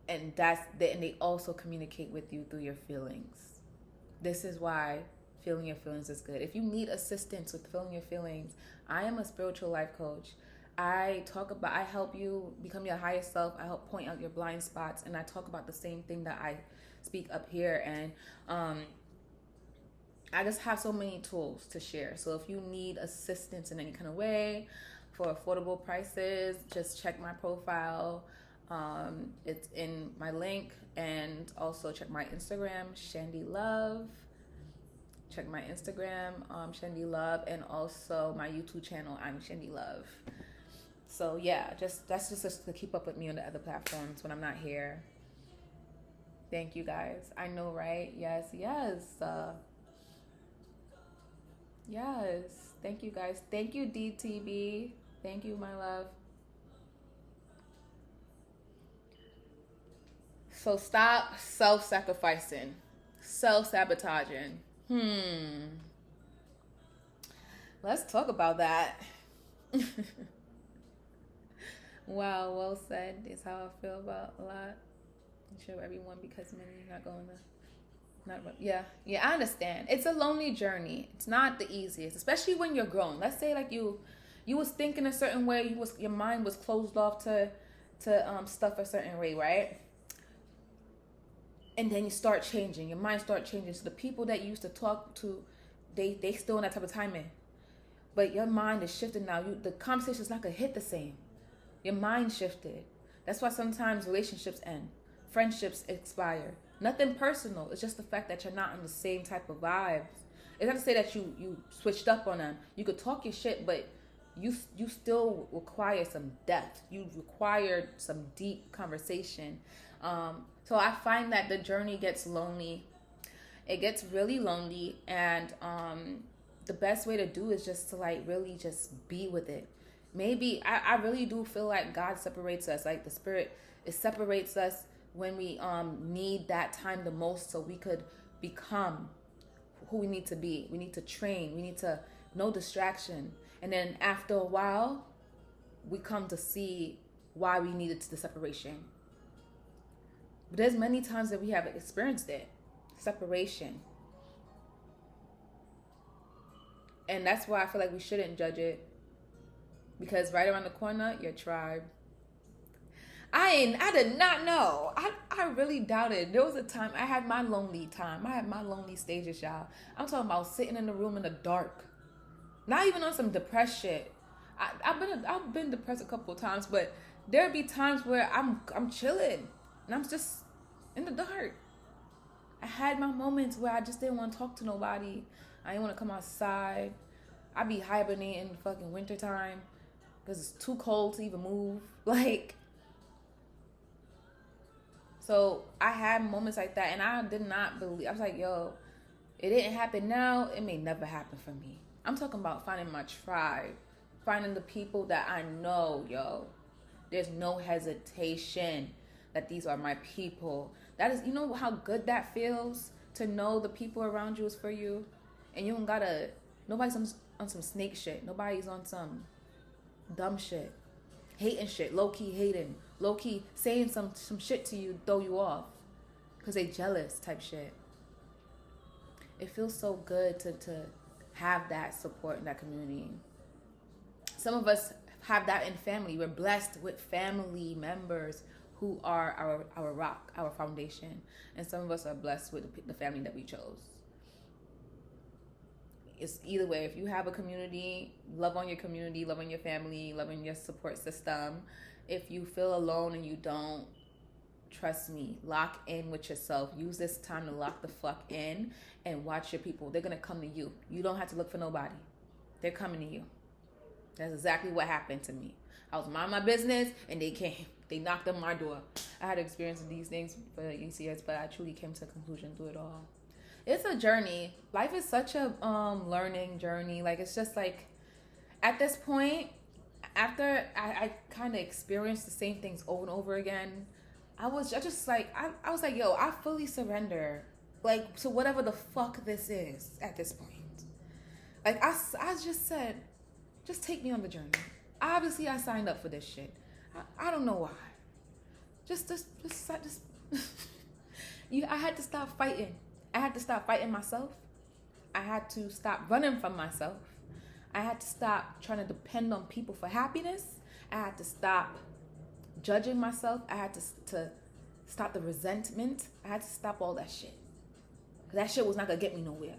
And and they also communicate with you through your feelings. This is why feeling your feelings is good. If you need assistance with feeling your feelings, I am a spiritual life coach. I help you become your highest self. I help point out your blind spots, and I talk about the same thing that I speak up here. And I just have so many tools to share. So if you need assistance in any kind of way for affordable prices, just check my profile. It's in my link, and also check my Instagram, Shandy Love. Check my Instagram, Shandy Love, and also my YouTube channel, I'm Shandy Love. So yeah, that's just to keep up with me on the other platforms when I'm not here. Thank you guys. I know, right? Yes. Yes. Thank you guys. Thank you, DTB. Thank you, my love. So stop self-sacrificing, self-sabotaging. Let's talk about that. Wow, well said is how I feel about a lot. I'm sure everyone, because many not going to, not yeah, I understand. It's a lonely journey. It's not the easiest, especially when you're grown. Let's say like you was thinking a certain way. Your mind was closed off to stuff a certain way, right? And then you start changing. Your mind start changing. So the people that you used to talk to, they still in that type of timing, but your mind is shifting now. The conversation's not gonna hit the same. Your mind shifted. That's why sometimes relationships end, friendships expire. Nothing personal. It's just the fact that you're not on the same type of vibes. It's not to say that you switched up on them. You could talk your shit, but you still require some depth. You require some deep conversation. So I find that the journey gets lonely. It gets really lonely, and the best way to do is just to like really just be with it. Maybe I really do feel like God separates us, like the spirit, it separates us when we need that time the most, so we could become who we need to be. We need to train. We need to no distraction. And then after a while, we come to see why we needed the separation. But there's many times that we have experienced it, separation. And that's why I feel like we shouldn't judge it. Because right around the corner, your tribe. I did not know. I really doubted. There was a time I had my lonely time. I had my lonely stages, y'all. I'm talking about sitting in the room in the dark. Not even on some depressed shit. I've been depressed a couple of times, but there'd be times where I'm chilling and I'm just in the dark. I had my moments where I just didn't want to talk to nobody. I didn't want to come outside. I'd be hibernating in the fucking wintertime because it's too cold to even move. Like, so I had moments like that, and I did not believe. I was like, yo, it didn't happen now. It may never happen for me. I'm talking about finding my tribe, finding the people that I know, yo. There's no hesitation that these are my people. That is, you know how good that feels to know the people around you is for you, and you don't gotta. Nobody's on some snake shit. Nobody's on some dumb shit, hating shit, low key hating, low key saying some shit to you, throw you off, cause they jealous type shit. It feels so good to have that support in that community. Some of us have that in family. We're blessed with family members who are our rock, our foundation. And some of us are blessed with the family that we chose. It's either way. If you have a community, love on your community, love on your family, love on your support system. If you feel alone and you don't, trust me, lock in with yourself. Use this time to lock the fuck in and watch your people. They're going to come to you. You don't have to look for nobody. They're coming to you. That's exactly what happened to me. I was minding my business and they came. They knocked on my door. I had experience with these things for years, but I truly came to a conclusion through it all. It's a journey. Life is such a learning journey. Like, it's just like, at this point, after I kind of experienced the same things over and over again, I was like, yo, I fully surrender, like, to whatever the fuck this is at this point. Like, I just said, just take me on the journey. Obviously, I signed up for this shit. I don't know why. Just I had to stop fighting. I had to stop fighting myself. I had to stop running from myself. I had to stop trying to depend on people for happiness. I had to stop judging myself. I had to stop the resentment. I had to stop all that shit. Because that shit was not going to get me nowhere.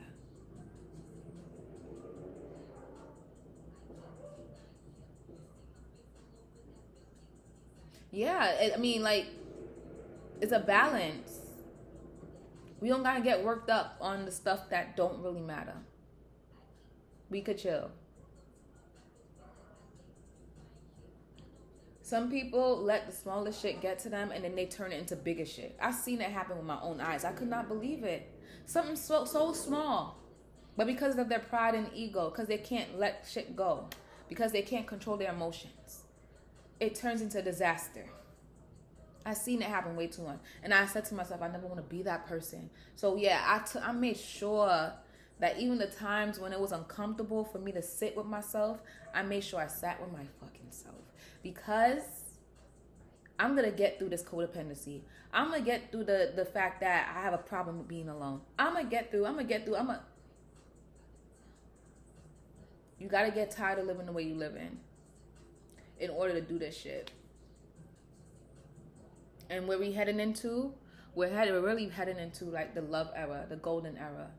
Yeah, I mean, like, it's a balance. We don't got to get worked up on the stuff that don't really matter. We could chill. Some people let the smallest shit get to them and then they turn it into bigger shit. I've seen it happen with my own eyes. I could not believe it. Something so small. But because of their pride and ego, because they can't let shit go, because they can't control their emotions, it turns into a disaster. I've seen it happen way too much. And I said to myself, I never want to be that person. So yeah, I made sure that even the times when it was uncomfortable for me to sit with myself, I made sure I sat with my fucking self. Because I'm going to get through this codependency. I'm going to get through the fact that I have a problem with being alone. I'm going to get through. You got to get tired of living the way you live in order to do this shit. And where we heading into, we're really heading into like the love era, the golden era.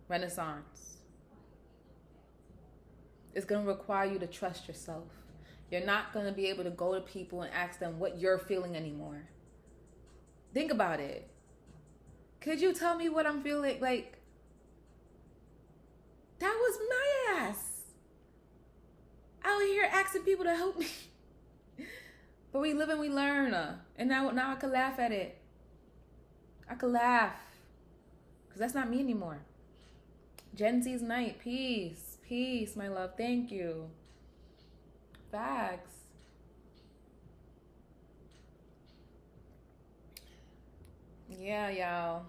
Renaissance. It's going to require you to trust yourself. You're not going to be able to go to people and ask them what you're feeling anymore. Think about it. Could you tell me what I'm feeling? Like, that was my ass. Out here asking people to help me. But we live and we learn. And now I can laugh at it. I can laugh. Because that's not me anymore. Gen Z's night. Peace. Peace, my love. Thank you. Facts. Yeah, y'all.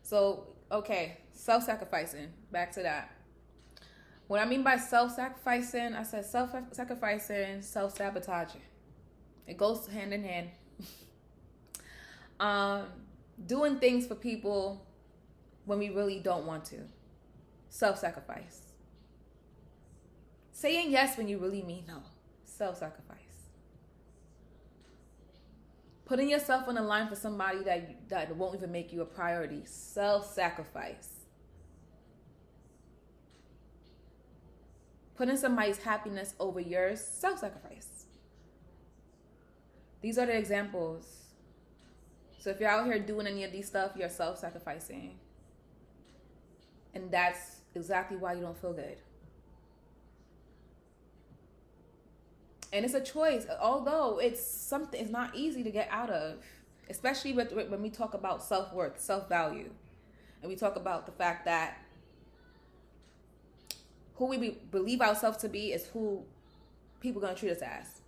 So, okay. Self-sacrificing. Back to that. What I mean by self-sacrificing, I said self-sacrificing, self-sabotaging. It goes hand in hand. Doing things for people when we really don't want to. Self-sacrifice. Saying yes when you really mean no. Self-sacrifice. Putting yourself on the line for somebody that won't even make you a priority. Self-sacrifice. Putting somebody's happiness over yours. Self-sacrifice. These are the examples. So if you're out here doing any of these stuff, you're self-sacrificing. And that's exactly why you don't feel good. And it's a choice, although it's not easy to get out of, especially when we talk about self-worth, self-value. And we talk about the fact that who we believe ourselves to be is who people are going to treat us as.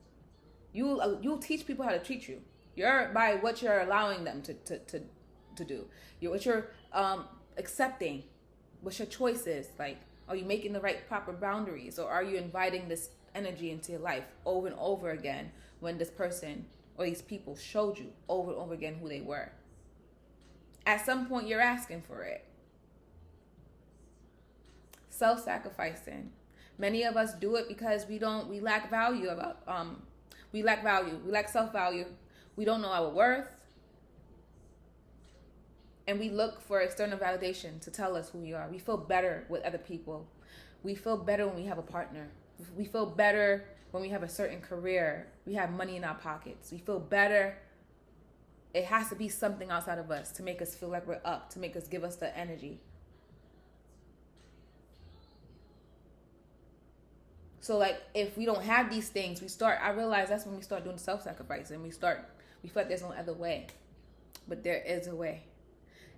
You'll teach people how to treat you. You're by what you're allowing them to do. What you're accepting. What's your choices? Like, are you making the right proper boundaries, or are you inviting this energy into your life over and over again when this person or these people showed you over and over again who they were? At some point, you're asking for it. Self-sacrificing. Many of us do it because we lack value we lack self-value. We don't know our worth. And we look for external validation to tell us who we are. We feel better with other people. We feel better when we have a partner. We feel better when we have a certain career. We have money in our pockets. We feel better. It has to be something outside of us to make us feel like we're up, to make us give us the energy. So like if we don't have these things, I realize that's when we start doing self-sacrifice and we feel like there's no other way. But there is a way.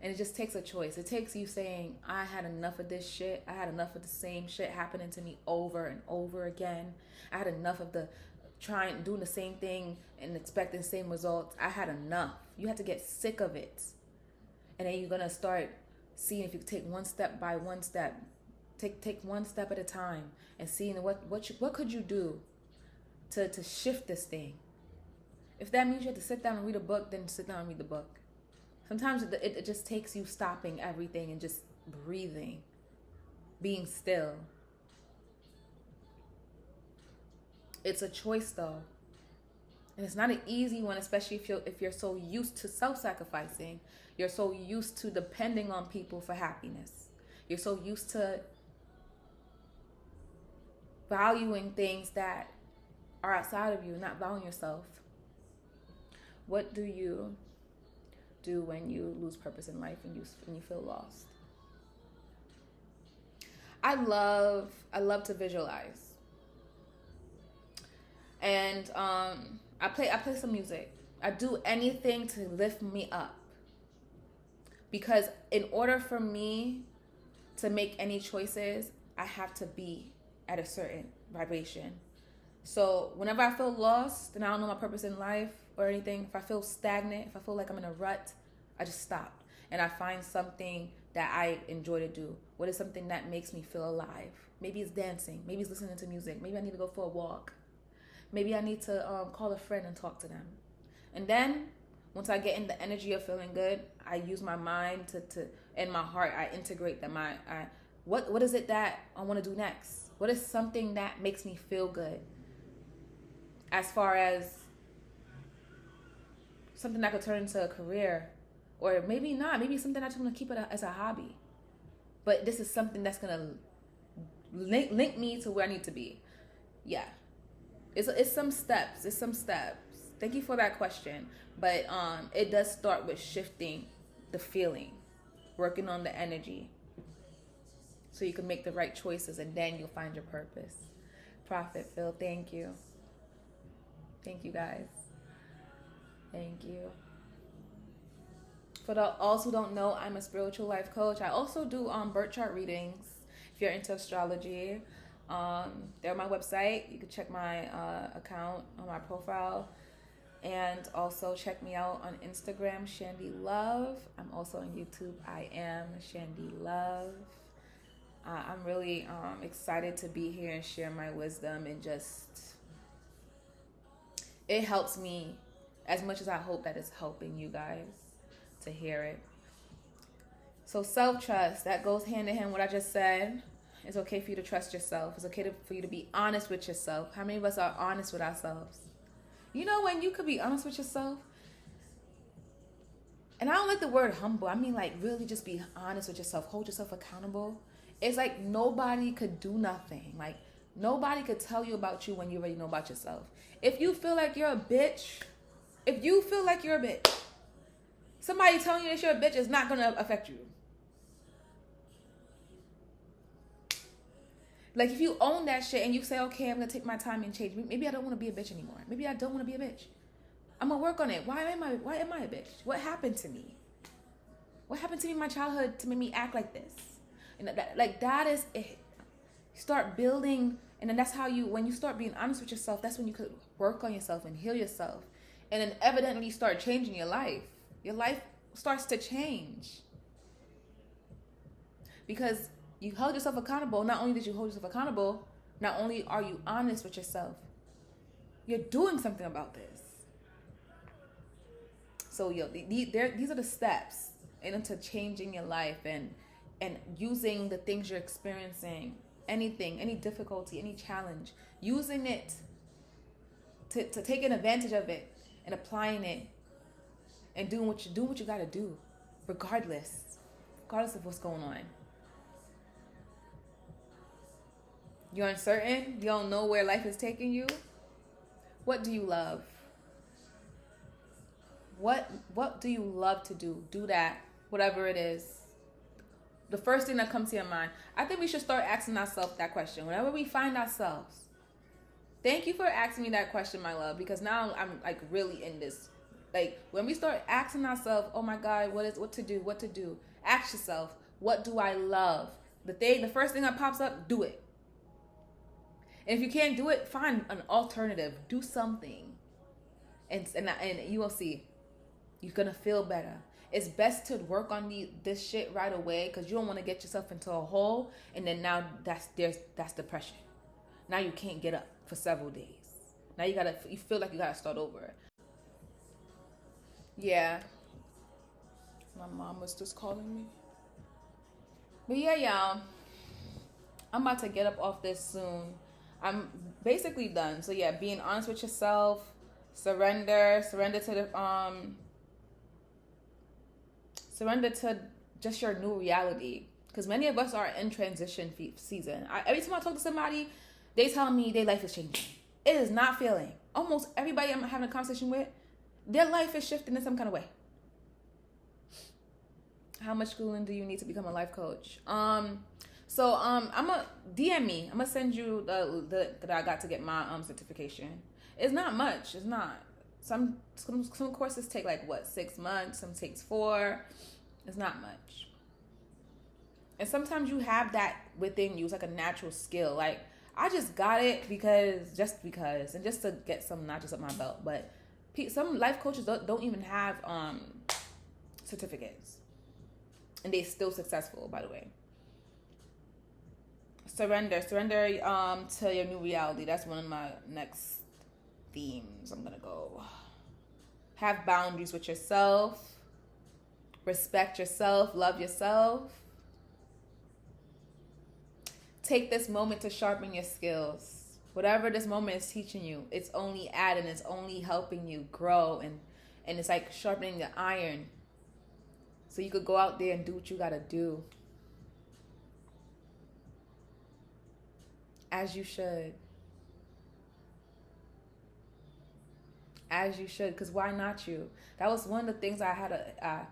And it just takes a choice. It takes you saying, I had enough of this shit. I had enough of the same shit happening to me over and over again. I had enough of the doing the same thing and expecting the same results. I had enough. You had to get sick of it. And then you're going to start seeing if you can take one step by one step. Take one step at a time and seeing what could you do to shift this thing. If that means you have to sit down and read a book, then sit down and read the book. Sometimes it just takes you stopping everything and just breathing, being still. It's a choice though. And it's not an easy one, especially if you're so used to self-sacrificing. You're so used to depending on people for happiness. You're so used to valuing things that are outside of you, not valuing yourself. What do you do when you lose purpose in life and you feel lost? I love to visualize. And I play some music. I do anything to lift me up. Because in order for me to make any choices, I have to be at a certain vibration. So whenever I feel lost and I don't know my purpose in life or anything, if I feel stagnant, if I feel like I'm in a rut, I just stop. And I find something that I enjoy to do. What is something that makes me feel alive? Maybe it's dancing. Maybe it's listening to music. Maybe I need to go for a walk. Maybe I need to call a friend and talk to them. And then once I get in the energy of feeling good, I use my mind to and my heart. I integrate them. What is it that I want to do next? What is something that makes me feel good? As far as something that could turn into a career, or maybe not. Maybe something I just want to keep it as a hobby. But this is something that's gonna link me to where I need to be. Yeah, it's some steps. It's some steps. Thank you for that question. But it does start with shifting the feeling, working on the energy, so you can make the right choices, and then you'll find your purpose. Prophet Phil, thank you. Thank you, guys. Thank you. For those who don't know, I'm a spiritual life coach. I also do birth chart readings. If you're into astrology, they're on my website. You can check my account on my profile. And also check me out on Instagram, Shandy Love. I'm also on YouTube. I am Shandy Love. I'm really excited to be here and share my wisdom, and just, it helps me as much as I hope that it's helping you guys to hear it. So self-trust, that goes hand in hand with what I just said. It's okay for you to trust yourself. It's okay for you to be honest with yourself. How many of us are honest with ourselves? You know when you could be honest with yourself? And I don't like the word humble. I mean, like, really just be honest with yourself. Hold yourself accountable. It's like nobody could do nothing. Like, nobody could tell you about you when you already know about yourself. If you feel like you're a bitch, somebody telling you that you're a bitch is not going to affect you. Like, if you own that shit and you say, okay, I'm going to take my time and change. Maybe I don't want to be a bitch anymore. Maybe I don't want to be a bitch. I'm going to work on it. Why am I a bitch? What happened to me? What happened to me in my childhood to make me act like this? And that is it. You start building, and then that's how when you start being honest with yourself, that's when you could work on yourself and heal yourself. And then evidently start changing your life. Your life starts to change. Because you held yourself accountable. Not only did you hold yourself accountable, not only are you honest with yourself, you're doing something about this. So these are the steps into changing your life and using the things you're experiencing, anything, any difficulty, any challenge, using it to taking advantage of it and applying it and doing what you got to do, regardless of what's going on. You're uncertain. You don't know where life is taking you. What do you love? What do you love to do? Do that, whatever it is. The first thing that comes to your mind. I think we should start asking ourselves that question whenever we find ourselves. Thank you for asking me that question, my love, because now I'm like really in this. Like, when we start asking ourselves, oh my God, what to do? Ask yourself, what do I love? The first thing that pops up, do it. And if you can't do it, find an alternative. Do something. And you will see. You're going to feel better. It's best to work on this shit right away, because you don't want to get yourself into a hole, and then now that's depression. Now you can't get up for several days. Now you feel like you gotta start over. Yeah. My mom was just calling me. But yeah, y'all. I'm about to get up off this soon. I'm basically done. So yeah, being honest with yourself, surrender to the surrender to just your new reality. Because many of us are in transition season. Every time I talk to somebody, they tell me their life is changing. It is not feeling. Almost everybody I'm having a conversation with, their life is shifting in some kind of way. How much schooling do you need to become a life coach? I'm gonna DM me. I'm gonna send you the that I got to get my certification. It's not much. It's not. Some courses take 6 months. Some takes 4. It's not much. And sometimes you have that within you. It's like a natural skill. Like, I just got it because, and just to get some notches up my belt. But some life coaches don't even have certificates, and they're still successful. By the way, surrender to your new reality. That's one of my next themes. I'm gonna go. Have boundaries with yourself. Respect yourself. Love yourself. Take this moment to sharpen your skills. Whatever this moment is teaching you, it's only adding, it's only helping you grow, and it's like sharpening the iron, so you could go out there and do what you gotta do. As you should. As you should, because why not you? That was one of the things I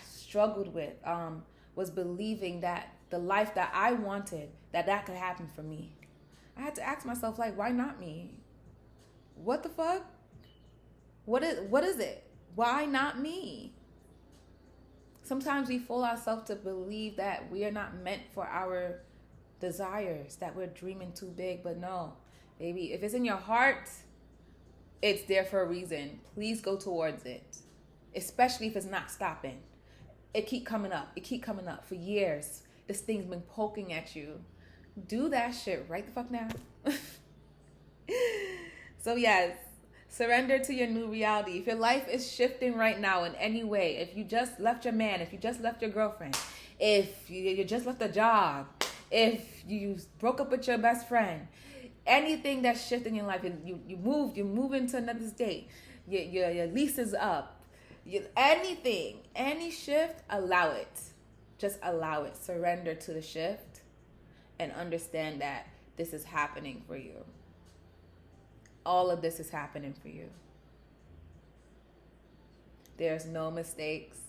struggled with, was believing that the life that I wanted, that could happen for me. I had to ask myself, why not me? What the fuck? What is it? Why not me? Sometimes we fool ourselves to believe that we are not meant for our desires, that we're dreaming too big. But no, baby, if it's in your heart, it's there for a reason. Please go towards it, especially if it's not stopping. It keep coming up. It keep coming up for years. This thing's been poking at you. Do that shit right the fuck now. So yes, surrender to your new reality. If your life is shifting right now in any way, if you just left your man, if you just left your girlfriend, if you just left a job, if you broke up with your best friend, anything that's shifting in life, you move into another state, your lease is up, anything, any shift, allow it. Just allow it. Surrender to the shift and understand that this is happening for you. All of this is happening for you. There's no mistakes.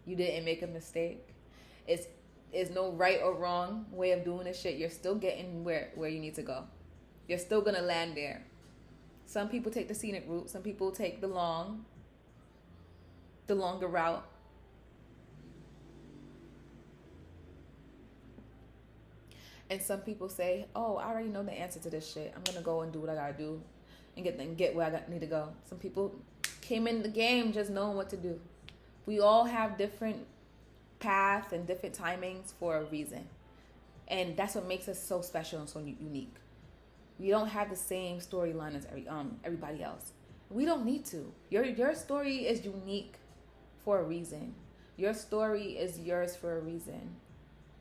You didn't make a mistake. It's no right or wrong way of doing this shit. You're still getting where you need to go. You're still going to land there. Some people take the scenic route. Some people take the longer route. And some people say, oh, I already know the answer to this shit. I'm going to go and do what I got to do and get where I need to go. Some people came in the game just knowing what to do. We all have different paths and different timings for a reason. And that's what makes us so special and so unique. We don't have the same storyline as everybody else. We don't need to. Your story is unique for a reason. Your story is yours for a reason.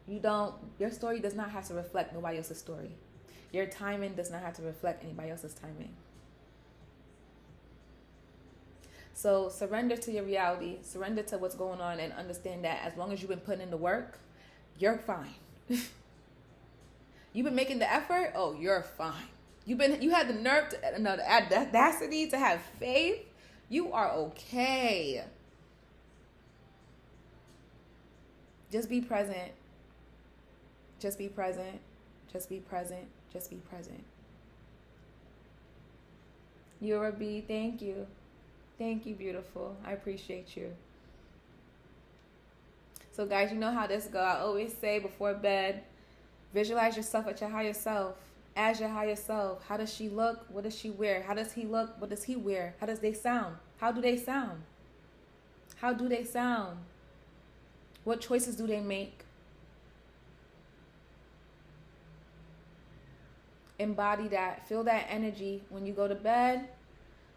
Your story does not have to reflect nobody else's story. Your timing does not have to reflect anybody else's timing. So surrender to your reality, surrender to what's going on, and understand that as long as you've been putting in the work, you're fine. You've been making the effort, oh, you're fine. You had the nerve, the audacity to have faith, you are okay. Just be present. Just be present. Just be present. Just be present. You're a bee. Thank you. Thank you, beautiful. I appreciate you. So, guys, you know how this go. I always say before bed, visualize yourself at your higher self. as your higher self. How does she look? What does she wear? How does he look? What does he wear? How does they sound? How do they sound? How do they sound? What choices do they make? Embody that. Feel that energy when you go to bed.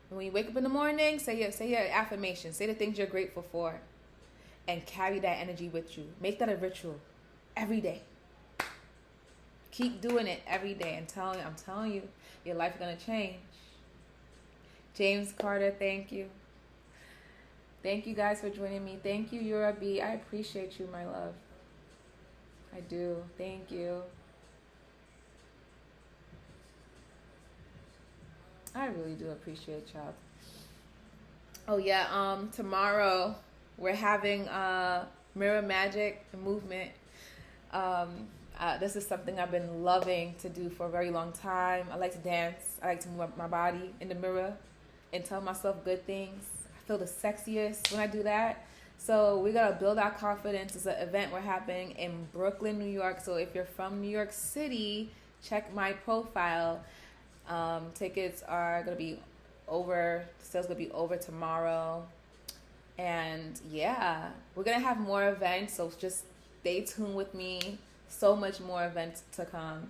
And when you wake up in the morning, say your affirmation. Say the things you're grateful for. And carry that energy with you. Make that a ritual every day. Keep doing it every day. I'm telling you, your life is going to change. James Carter, thank you. Thank you guys for joining me. Thank you, Yura B. I appreciate you, my love. I do. Thank you. I really do appreciate y'all. Oh yeah, tomorrow we're having mirror magic movement. This is something I've been loving to do for a very long time. I like to dance. I like to move my body in the mirror and tell myself good things. I feel the sexiest when I do that. So we're going to build our confidence. It's an event we're having in Brooklyn, New York. So if you're from New York City, check my profile. Tickets are going to be over. Sales going to be over tomorrow. And yeah, we're going to have more events. So just stay tuned with me. So much more events to come.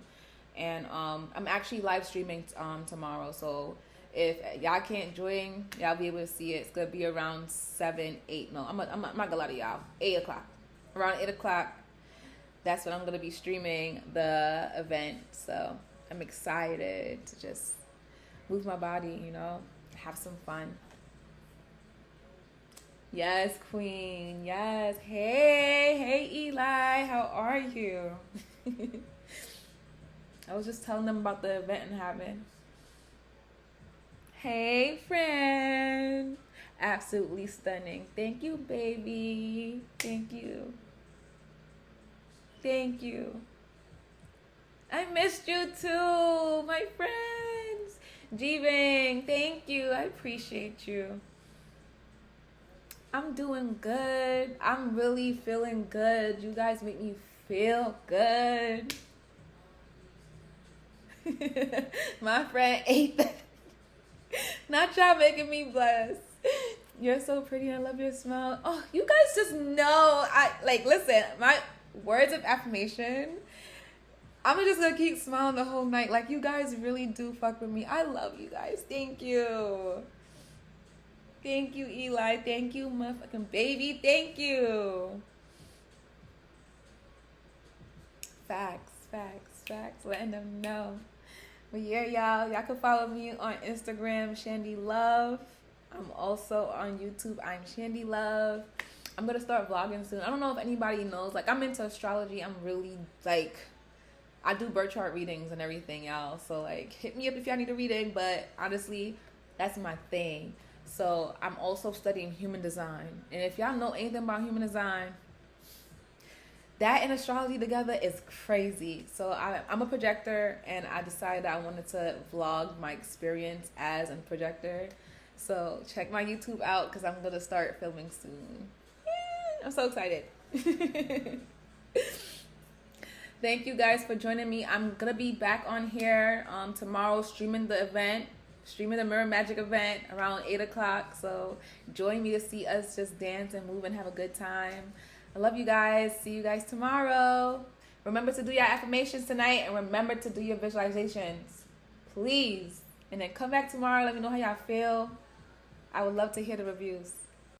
And I'm actually live streaming tomorrow. So if y'all can't join, y'all be able to see it. It's going to be around 7, 8. No, I'm not going to lie to y'all. 8 o'clock. Around 8 o'clock. That's when I'm going to be streaming the event. So I'm excited to just move my body, have some fun. Yes, Queen. Yes. Hey, Eli. How are you? I was just telling them about the event and having. Hey, friend. Absolutely stunning. Thank you, baby. Thank you. Thank you. I missed you too, my friends. Jeeving, thank you. I appreciate you. I'm doing good. I'm really feeling good. You guys make me feel good. My friend ate that. Not y'all making me blush. You're so pretty. I love your smile. Oh, you guys just know. Listen, my words of affirmation. I'm just gonna keep smiling the whole night. Like, you guys really do fuck with me. I love you guys. Thank you. Thank you, Eli. Thank you, motherfucking baby. Thank you. Facts. Letting them know. But yeah, y'all can follow me on Instagram, Shandy Love. I'm also on YouTube. I'm Shandy Love. I'm gonna start vlogging soon. I don't know if anybody knows. I'm into astrology. I'm really I do birth chart readings and everything, y'all. So hit me up if y'all need a reading. But honestly, that's my thing. So I'm also studying human design. And if y'all know anything about human design, that and astrology together is crazy. So I'm a projector, and I decided I wanted to vlog my experience as a projector. So check my YouTube out because I'm going to start filming soon. I'm so excited. Thank you guys for joining me. I'm going to be back on here tomorrow streaming the Mirror Magic event around 8 o'clock. So join me to see us just dance and move and have a good time. I love you guys. See you guys tomorrow. Remember to do your affirmations tonight, and remember to do your visualizations. Please. And then come back tomorrow. Let me know how y'all feel. I would love to hear the reviews.